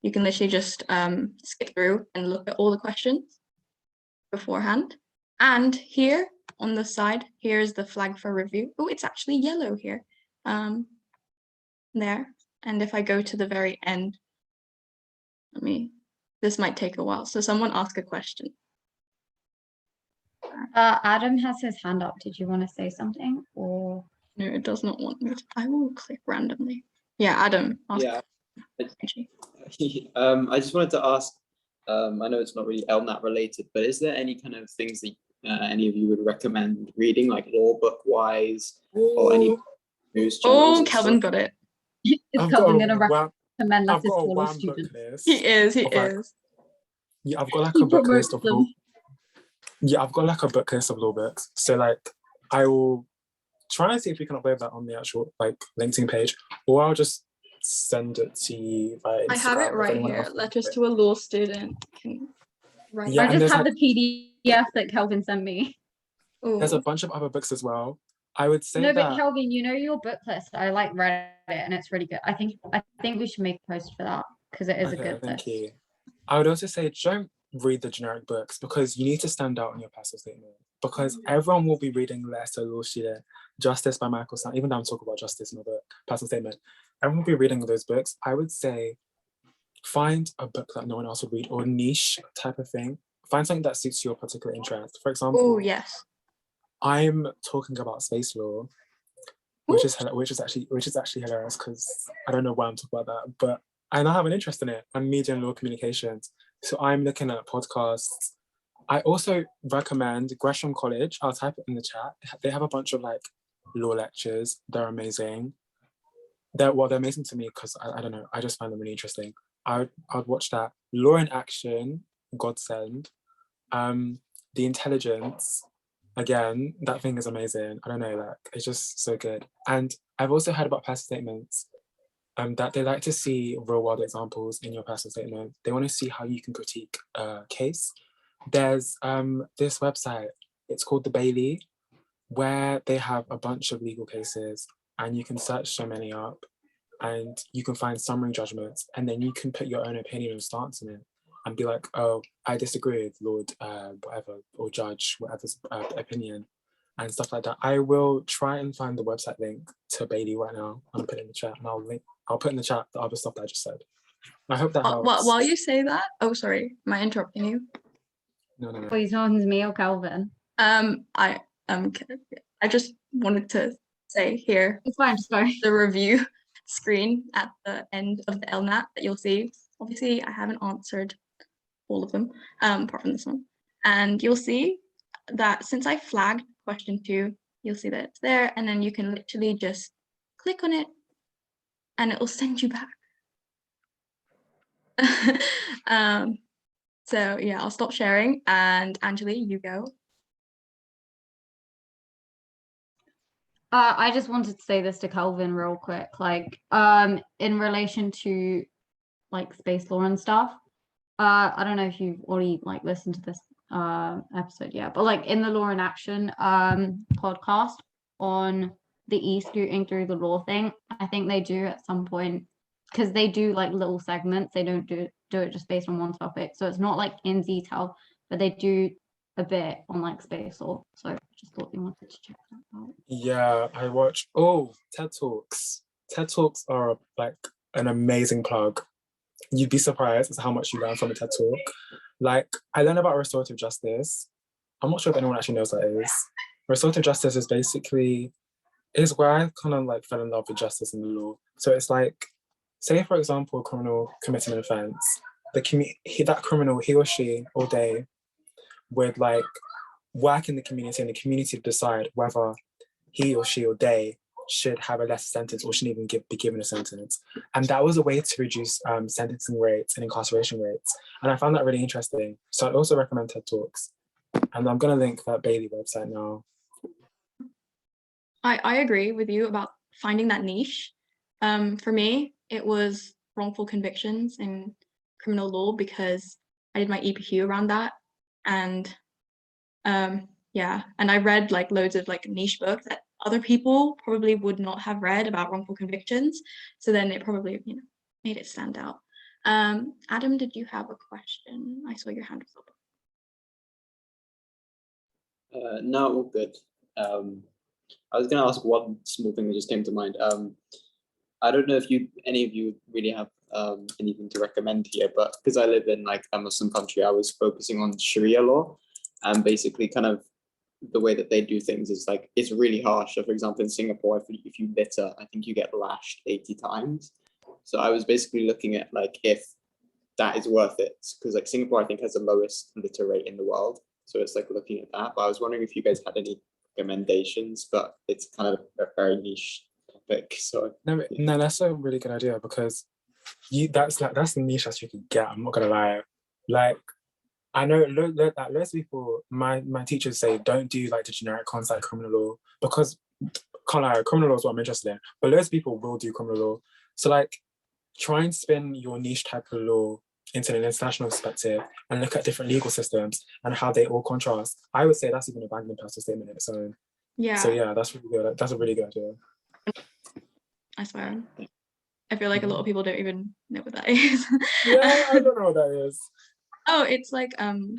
You can literally just skip through and look at all the questions beforehand. And here on the side, here's the flag for review. Oh, it's actually yellow here. There. And if I go to the very end, this might take a while. So someone ask a question. Adam has his hand up. Did you want to say something or? No, it does not want me to. I will click randomly. Yeah, Adam. Ask Yeah. Anjali. I just wanted to ask, I know it's not really LNAT related, but is there any kind of things that any of you would recommend reading, like law book wise, or any news channels? Oh, and Kelvin got it. Is I've Kelvin got gonna recommend I've letters got a to all wham book students? list. He is. He of, like, is. Yeah, I've got like He a book promotes list of them. law. Yeah, I've got like a book list of law books. So like I will try and see if we can upload that on the actual like LinkedIn page, or I'll just send it to you via Instagram. I have it if right anyone here. else wants Letters it. to a law student. Can write. Yeah, I and just there's have like the PDF that Kelvin sent me. there's a Oh, bunch of other books as well. I would say No, but that Kelvin, you know your book list. I like read it and it's really good. I think we should make a post for that because it is a okay, good thank list. you. I would also say don't read the generic books because you need to stand out in your passive statement. Because everyone will be reading Letters to a Law Student, Justice by Michael Sand, even though I'm talking about justice in my book, passive statement. Everyone will be reading those books. I would say find a book that no one else would read or niche type of thing. Find something that suits your particular interest. For example, oh yes. I'm talking about space law, which is actually hilarious because I don't know why I'm talking about that, but I now have an interest in it and media and law communications. So I'm looking at podcasts. I also recommend Gresham College. I'll type it in the chat. They have a bunch of like law lectures. They're amazing. They're amazing to me because I don't know. I just find them really interesting. I'd watch that. Law in Action, Godsend. The Intelligence. Again, that thing is amazing. I don't know, like it's just so good. And I've also heard about passive statements. That they like to see real world examples in your passive statement. They want to see how you can critique a case. There's this website, it's called the Bailey, where they have a bunch of legal cases and you can search so many up and you can find summary judgments and then you can put your own opinion and stance in it and be like, oh, I disagree with Lord whatever, or Judge whatever's opinion and stuff like that. I will try and find the website link to Bailey right now and put it in the chat, and I'll put in the chat the other stuff that I just said. I hope that helps. While you say that, oh sorry, am I interrupting you? No. Are you talking to me or Kelvin? I just wanted to say here It's fine, just go. the review screen at the end of the LNAT that you'll see. Obviously, I haven't answered all of them, apart from this one. And you'll see that since I flagged question 2, you'll see that it's there, and then you can literally just click on it and it will send you back. So yeah, I'll stop sharing and Anjali, you go. I just wanted to say this to Kelvin real quick, like in relation to like space law and stuff. I don't know if you've already like listened to this episode yet, but like in the Law in Action podcast on the e-scooting through the law thing, I think they do at some point, because they do like little segments, they don't do it just based on one topic, so it's not like in detail, but they do a bit on like space law. So I just thought you wanted to check that out. Yeah, I watch TED Talks. TED Talks are like an amazing plug. You'd be surprised at how much you learn from a TED Talk. Like I learned about restorative justice. I'm not sure if anyone actually knows what it is. Restorative justice is basically where I kind of like fell in love with justice in the law. So it's like, say for example, a criminal committing an offense, that criminal, he or she all day would like work in the community and the community decide whether he or she or they should have a lesser sentence or shouldn't even be given a sentence. And that was a way to reduce sentencing rates and incarceration rates. And I found that really interesting. So I'd also recommend TED Talks. And I'm going to link that Bailey website now. I agree with you about finding that niche. For me, it was wrongful convictions in criminal law because I did my EPQ around that. And yeah, and I read like loads of like niche books that other people probably would not have read about wrongful convictions. So then it probably, made it stand out. Adam, did you have a question? I saw your hand was up. No, all good. I was going to ask one small thing that just came to mind. I don't know if any of you really have anything to recommend here, but because I live in like a Muslim country, I was focusing on Sharia law and basically kind of the way that they do things is like, it's really harsh. So for example, in Singapore, if you litter, I think you get lashed 80 times. So I was basically looking at like if that is worth it, because like Singapore, I think has the lowest litter rate in the world. So it's like looking at that. But I was wondering if you guys had any recommendations, but it's kind of a very niche topic. So no, that's a really good idea, because that's the niche as you can get. I'm not gonna lie. Like, I know that loads of people, my teachers say don't do like the generic concepts like criminal law, because can't lie, criminal law is what I'm interested in. But loads of people will do criminal law. So like, try and spin your niche type of law into an international perspective and look at different legal systems and how they all contrast. I would say that's even a banging personal statement in its own. Yeah. So yeah, that's really good. That's a really good idea. I swear. I feel like a lot of people don't even know what that is. Yeah, I don't know what that is. Oh, it's like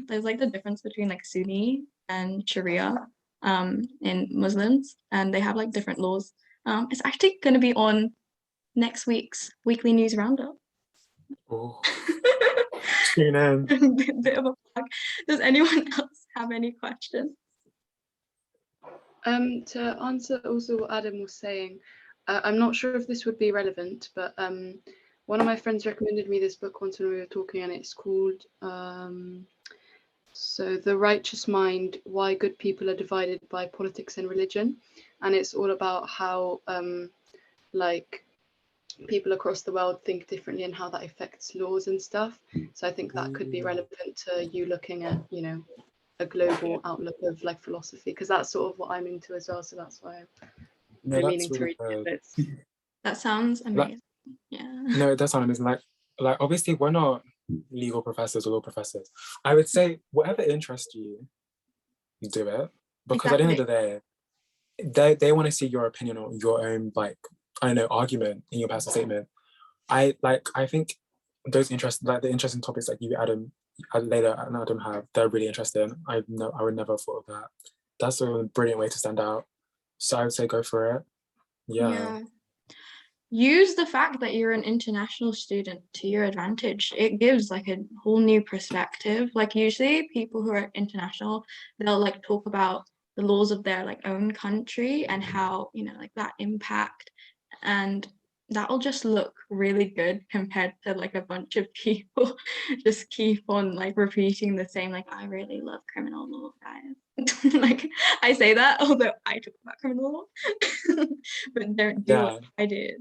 there's like the difference between like Sunni and Sharia in Muslims, and they have like different laws. It's actually going to be on next week's weekly news roundup. Oh, tune in. Bit of a plug. Does anyone else have any questions? To answer also what Adam was saying, I'm not sure if this would be relevant, but one of my friends recommended me this book once when we were talking, and it's called So The Righteous Mind, Why Good People Are Divided by Politics and Religion. And it's all about how like people across the world think differently and how that affects laws and stuff. So I think that could be relevant to you looking at, you know, a global outlook of like philosophy, because that's sort of what I'm into as well. So that's why No, I'm that's meaning to really read it. good. That sounds amazing. Yeah. No, it does sound amazing. Like obviously we're not legal professors or law professors. I would say whatever interests you, do it. Because at the end of the day, they want to see your opinion or your own, like, I don't know, argument in your personal statement. I think those the interesting topics that you, Adam, later and Adam have, they're really interesting. I would never have thought of that. That's a brilliant way to stand out. So I would say go for it. Yeah. Use the fact that you're an international student to your advantage. It gives like a whole new perspective. Like usually people who are international, they'll like talk about the laws of their like own country and how, you know, like that impact, and that'll just look really good compared to like a bunch of people just keep on like repeating the same, like, I really love criminal law, guys. Like I say that, although I talk about criminal law, but don't do what I did.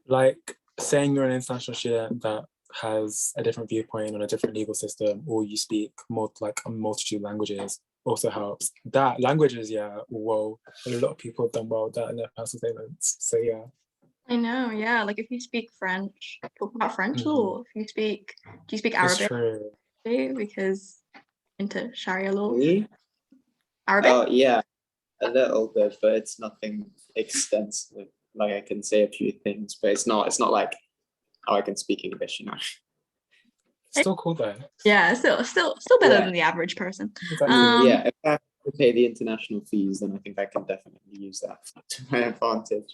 Like saying you're an international student that has a different viewpoint on a different legal system, or you speak like a multitude of languages, also helps. That languages, whoa, a lot of people have done well with that in their personal statements. So yeah. I know, yeah. Like if you speak French, talk about French law. If you speak, do you speak Arabic? True. Because into Sharia law. Me? Arabic? Oh yeah, a little bit, but it's nothing extensive. Like I can say a few things, but it's not like how I can speak English, you know. Still cool though. Yeah, still better than the average person. Exactly. Yeah, if I have to pay the international fees, then I think I can definitely use that to my advantage.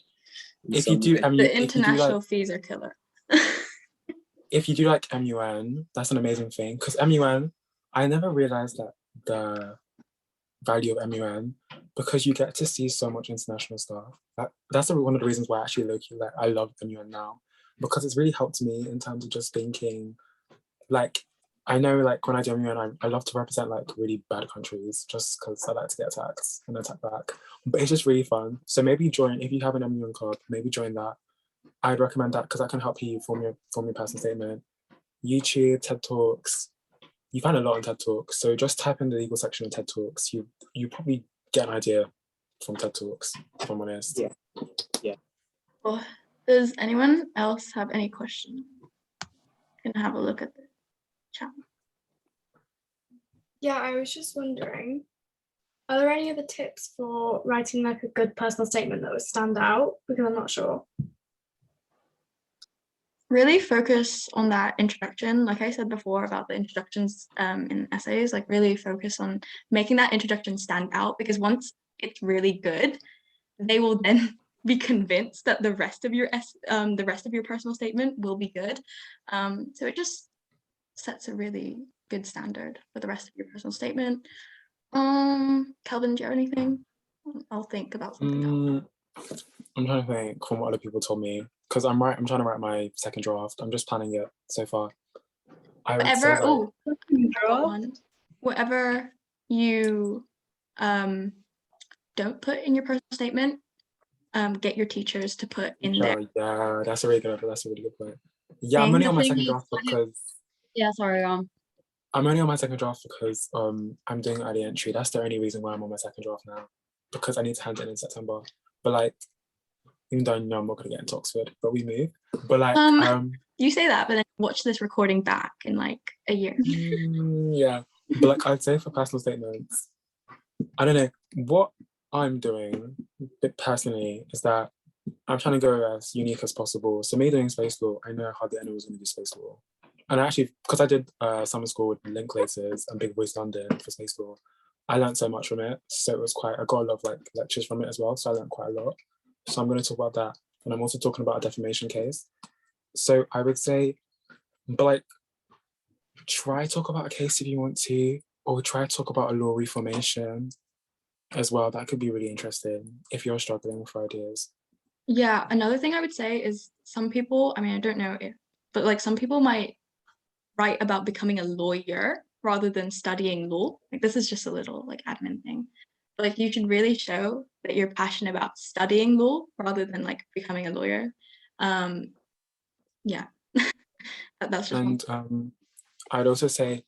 If you do, the international fees are killer. If you do like MUN, that's an amazing thing, because MUN, I never realized that the value of MUN, because you get to see so much international stuff. That's one of the reasons why I actually I love MUN now, because it's really helped me in terms of just thinking, like, I know like when I do MUN, I love to represent like really bad countries just because I like to get attacked and attack back. But it's just really fun. So maybe join, if you have an MUN club, maybe join that. I'd recommend that because that can help you form your personal statement. YouTube, TED Talks. You find a lot on TED Talks. So just type in the legal section of TED Talks. You probably get an idea from TED Talks, if I'm honest. Yeah. Well, does anyone else have any questions? Can have a look at the chat. Yeah, I was just wondering, are there any other tips for writing like a good personal statement that would stand out? Because I'm not sure. Really focus on that introduction. Like I said before about the introductions in essays, like really focus on making that introduction stand out, because once it's really good, they will then be convinced that the rest of your personal statement will be good. So it just sets a really good standard for the rest of your personal statement. Kelvin, do you have anything? I'll think about something else. I'm trying to think from what other people told me, because I'm trying to write my second draft. I'm just planning it so far. I would say, Whatever. like, I got one. Whatever you don't put in your personal statement, get your teachers to put in there. yeah, that's a really good point. Yeah, I'm only on my second draft because Yeah, sorry, I'm only on my second draft because I'm doing early entry. That's the only reason why I'm on my second draft now, because I need to hand it in September. But like, even though I know I'm not gonna get into Oxford, but we move. But like, you say that, but then watch this recording back in like a year. Yeah, but like I'd say for personal statements, I don't know what I'm doing personally is that I'm trying to go as unique as possible. So me doing space law, I know hardly anyone's going to do space law. And actually, because I did summer school with Linklaters and Big Voice London for space law, I learned so much from it. So it was I got a lot of like lectures from it as well. So I learned quite a lot. So I'm going to talk about that. And I'm also talking about a defamation case. So I would say, but like, try talk about a case if you want to, or try talk about a law reformation as well. That could be really interesting if you're struggling with ideas. Yeah, another thing I would say is some people, I mean, I don't know if, but like some people might write about becoming a lawyer rather than studying law. Like this is just a little like admin thing. But like you should really show that you're passionate about studying law rather than like becoming a lawyer. Yeah, that's just and I'd also say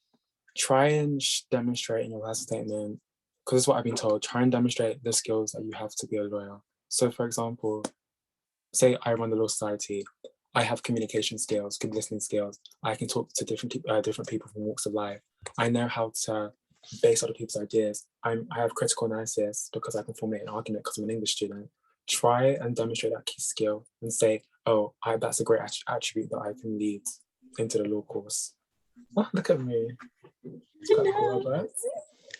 try and demonstrate in your last statement, because it's what I've been told, try and demonstrate the skills that you have to be a lawyer. So for example, say I run the Law Society, I have communication skills, good listening skills. I can talk to different people from walks of life. I know how to base other people's ideas. I have critical analysis because I can formulate an argument because I'm an English student. Try and demonstrate that key skill and say, oh, that's a great attribute that I can lead into the law course. Oh, look at me. It's quite cool, right?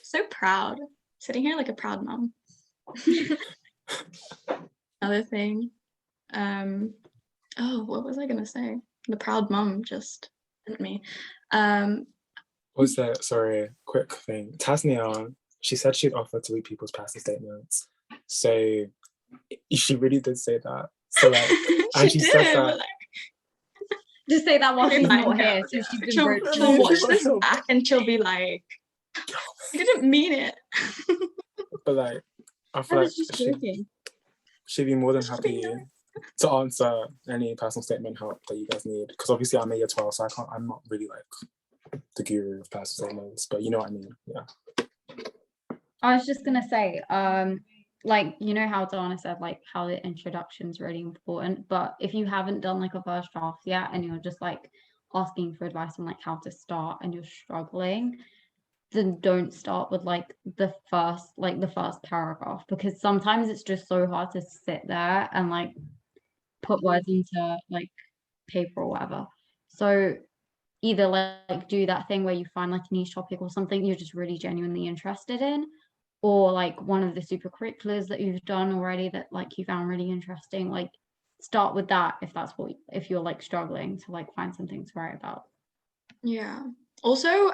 So proud. Sitting here like a proud mom. Another thing. Oh, what was I gonna say? The proud mom just sent me. Was there, sorry, quick thing. Tasnia, she said she'd offer to read people's personal statements. So she really did say that. So like, and she said that. Just say that while she's not here. So she'll watch this back and she'll be like, I didn't mean it. But like, I feel like she'd be more than happy to answer any personal statement help that you guys need. Because obviously I'm a year 12, so I'm not really like the guru of personal statements, but you know what I mean, yeah. I was just gonna say, like, you know how Donna said like how the introduction is really important, but if you haven't done like a first draft yet and you're just like asking for advice on like how to start and you're struggling, then don't start with like the first paragraph, because sometimes it's just so hard to sit there and like put words into like paper or whatever. So either like do that thing where you find like a niche topic or something you're just really genuinely interested in, or like one of the super curriculars that you've done already that like you found really interesting. Like start with that if you're like struggling to like find something to write about. Yeah. Also,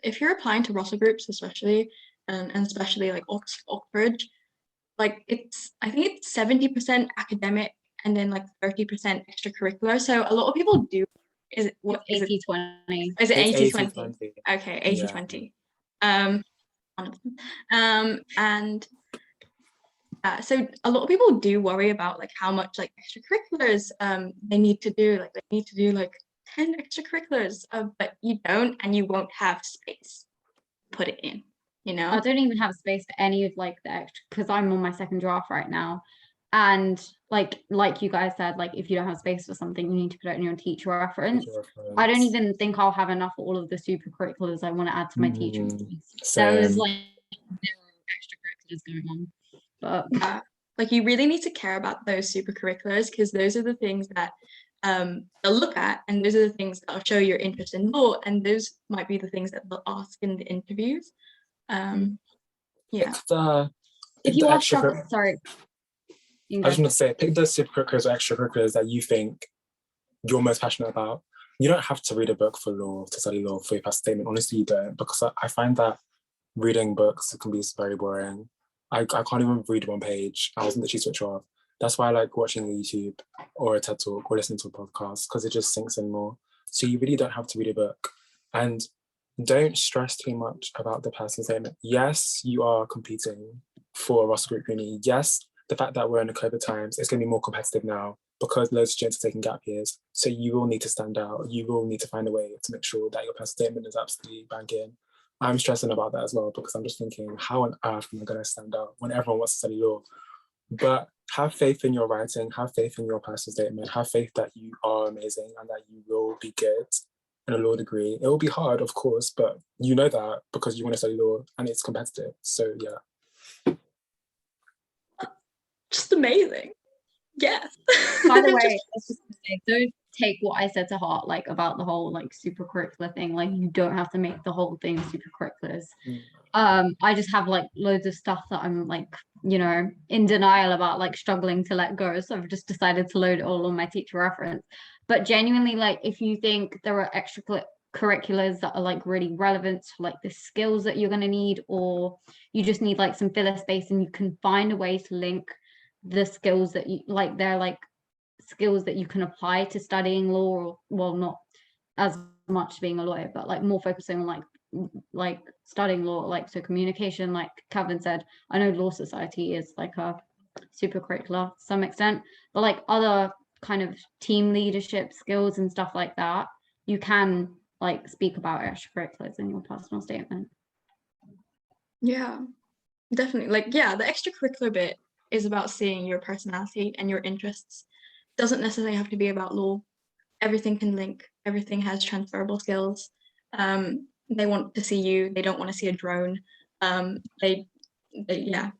if you're applying to Russell groups, especially and especially like Oxford, like I think it's 70% academic and then like 30% extracurricular. So a lot of people do. Is it what is 80-20? Is it 80-20? Okay, 80-20. Yeah. One of them. And so a lot of people do worry about like how much like extracurriculars they need to do. Like they need to do like 10 extracurriculars, but you don't, and you won't have space to put it in. You know, I don't even have space for any of like the extra, because I'm on my second draft right now, and like you guys said, like if you don't have space for something, you need to put it in your teacher reference. I don't even think I'll have enough for all of the super curriculars I want to add to my teacher. There was like extracurriculars going on, but like you really need to care about those super curriculars, because those are the things that they'll look at, and those are the things that'll show your interest in law, and those might be the things that they'll ask in the interviews. Yeah. If you are sorry. I was going to say, pick the supercurriculars or extracurriculars that you think you're most passionate about. You don't have to read a book for law, to study law for your past statement. Honestly, you don't, because I find that reading books can be very boring. I can't even read one page. I wasn't literally switch off. That's why I like watching YouTube or a TED Talk or listening to a podcast, because it just sinks in more. So you really don't have to read a book. And don't stress too much about the personal statement. Yes, you are competing for a Russell Group uni. Yes, the fact that we're in the COVID times, it's going to be more competitive now because loads of students are taking gap years. So you will need to stand out. You will need to find a way to make sure that your personal statement is absolutely banging. I'm stressing about that as well, because I'm just thinking, how on earth am I going to stand out when everyone wants to study law? But have faith in your writing, have faith in your personal statement, have faith that you are amazing and that you will be good in a law degree. It will be hard, of course, but you know that because you want to study law and it's competitive. So yeah. Just amazing. Yes. By the way, I was just gonna say, don't take what I said to heart, like about the whole like super curricular thing. Like you don't have to make the whole thing super curriculars. I just have like loads of stuff that I'm like, you know, in denial about, like struggling to let go. So I've just decided to load it all on my teacher reference. But genuinely, like if you think there are extracurriculars that are like really relevant to like the skills that you're going to need, or you just need like some filler space and you can find a way to link the skills that you like, they're like skills that you can apply to studying law, or well, not as much being a lawyer, but like more focusing on like studying law, like so communication, like Kelvin said. I know law society is like a super curricular to some extent, but like other kind of team leadership skills and stuff like that, you can like speak about extracurriculars in your personal statement. Yeah, definitely. Like, yeah, the extracurricular bit is about seeing your personality and your interests. Doesn't necessarily have to be about law. Everything can link. Everything has transferable skills. They want to see you. They don't want to see a drone. Yeah.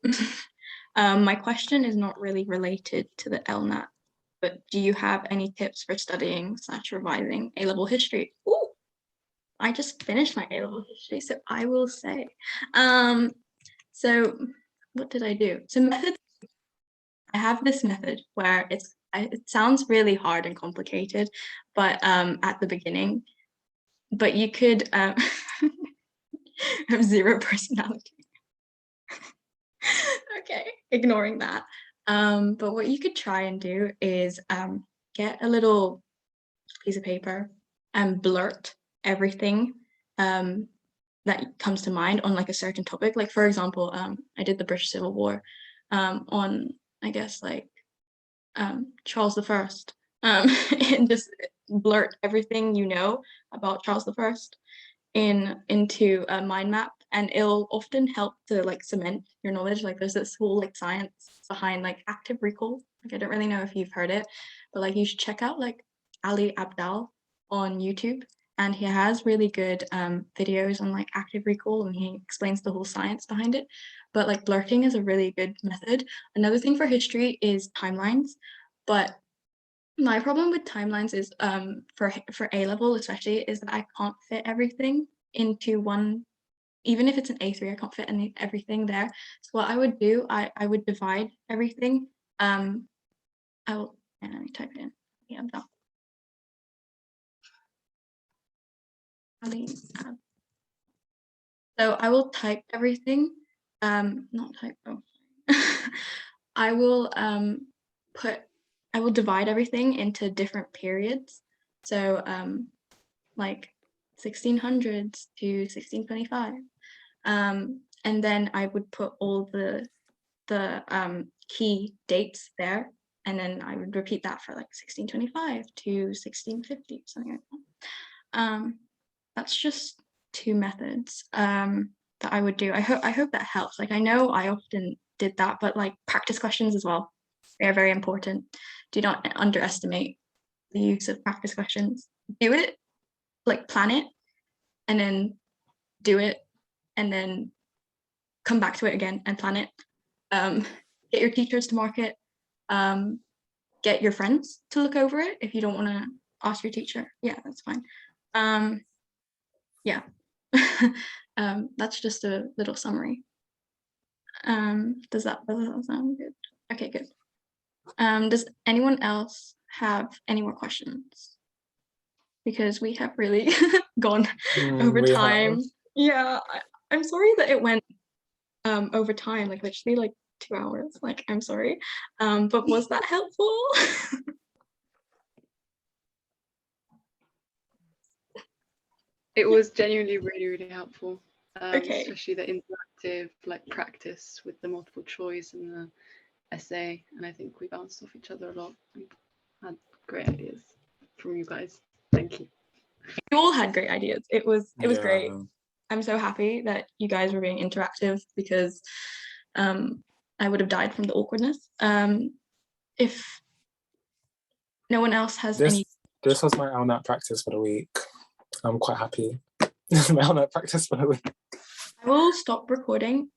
My question is not really related to the LNAT, but do you have any tips for studying / revising A-level history? Ooh, I just finished my A-level history, so I will say. So what did I do? So methods. I have this method where it sounds really hard and complicated, but at the beginning, but you could have zero personality. Okay, ignoring that. But what you could try and do is get a little piece of paper and blurt everything that comes to mind on like a certain topic. Like for example, I did the British Civil War on, I guess, like Charles I, and just blurt everything you know about Charles I into a mind map, and it'll often help to like cement your knowledge. Like there's this whole like science behind like active recall. Like I don't really know if you've heard it, but like you should check out like Ali Abdal on YouTube, and he has really good videos on like active recall, and he explains the whole science behind it. But like blurting is a really good method. Another thing for history is timelines, but my problem with timelines is for A-level especially, is that I can't fit everything into one. Even if it's an A3, I can't fit everything there. So what I would do, I would divide everything. I will, let me type it in. Yeah, I'm done. So I will type everything, not type, oh. I will divide everything into different periods. So like 1600s to 1625. And then I would put all the key dates there, and then I would repeat that for like 1625 to 1650, something like that. That's just two methods that I would do. I hope that helps. Like I know I often did that, but like practice questions as well. They are very important. Do not underestimate the use of practice questions. Do it, like plan it, and then do it, and then come back to it again and plan it. Get your teachers to mark it. Get your friends to look over it if you don't want to ask your teacher. Yeah, that's fine. Yeah, that's just a little summary. Does that sound good? Okay, good. Does anyone else have any more questions? Because we have really gone over time. Yeah, I'm sorry that it went over time, like literally like 2 hours. Like, I'm sorry. But was that helpful? It was genuinely really, really helpful. Okay. Especially the interactive like practice with the multiple choice and the essay. And I think we bounced off each other a lot and had great ideas from you guys. Thank you. You all had great ideas. It was great. Yeah. I'm so happy that you guys were being interactive because I would have died from the awkwardness. If no one else has any. This was my LNAT practice for the week. I'm quite happy. My LNAT practice for the week. I will stop recording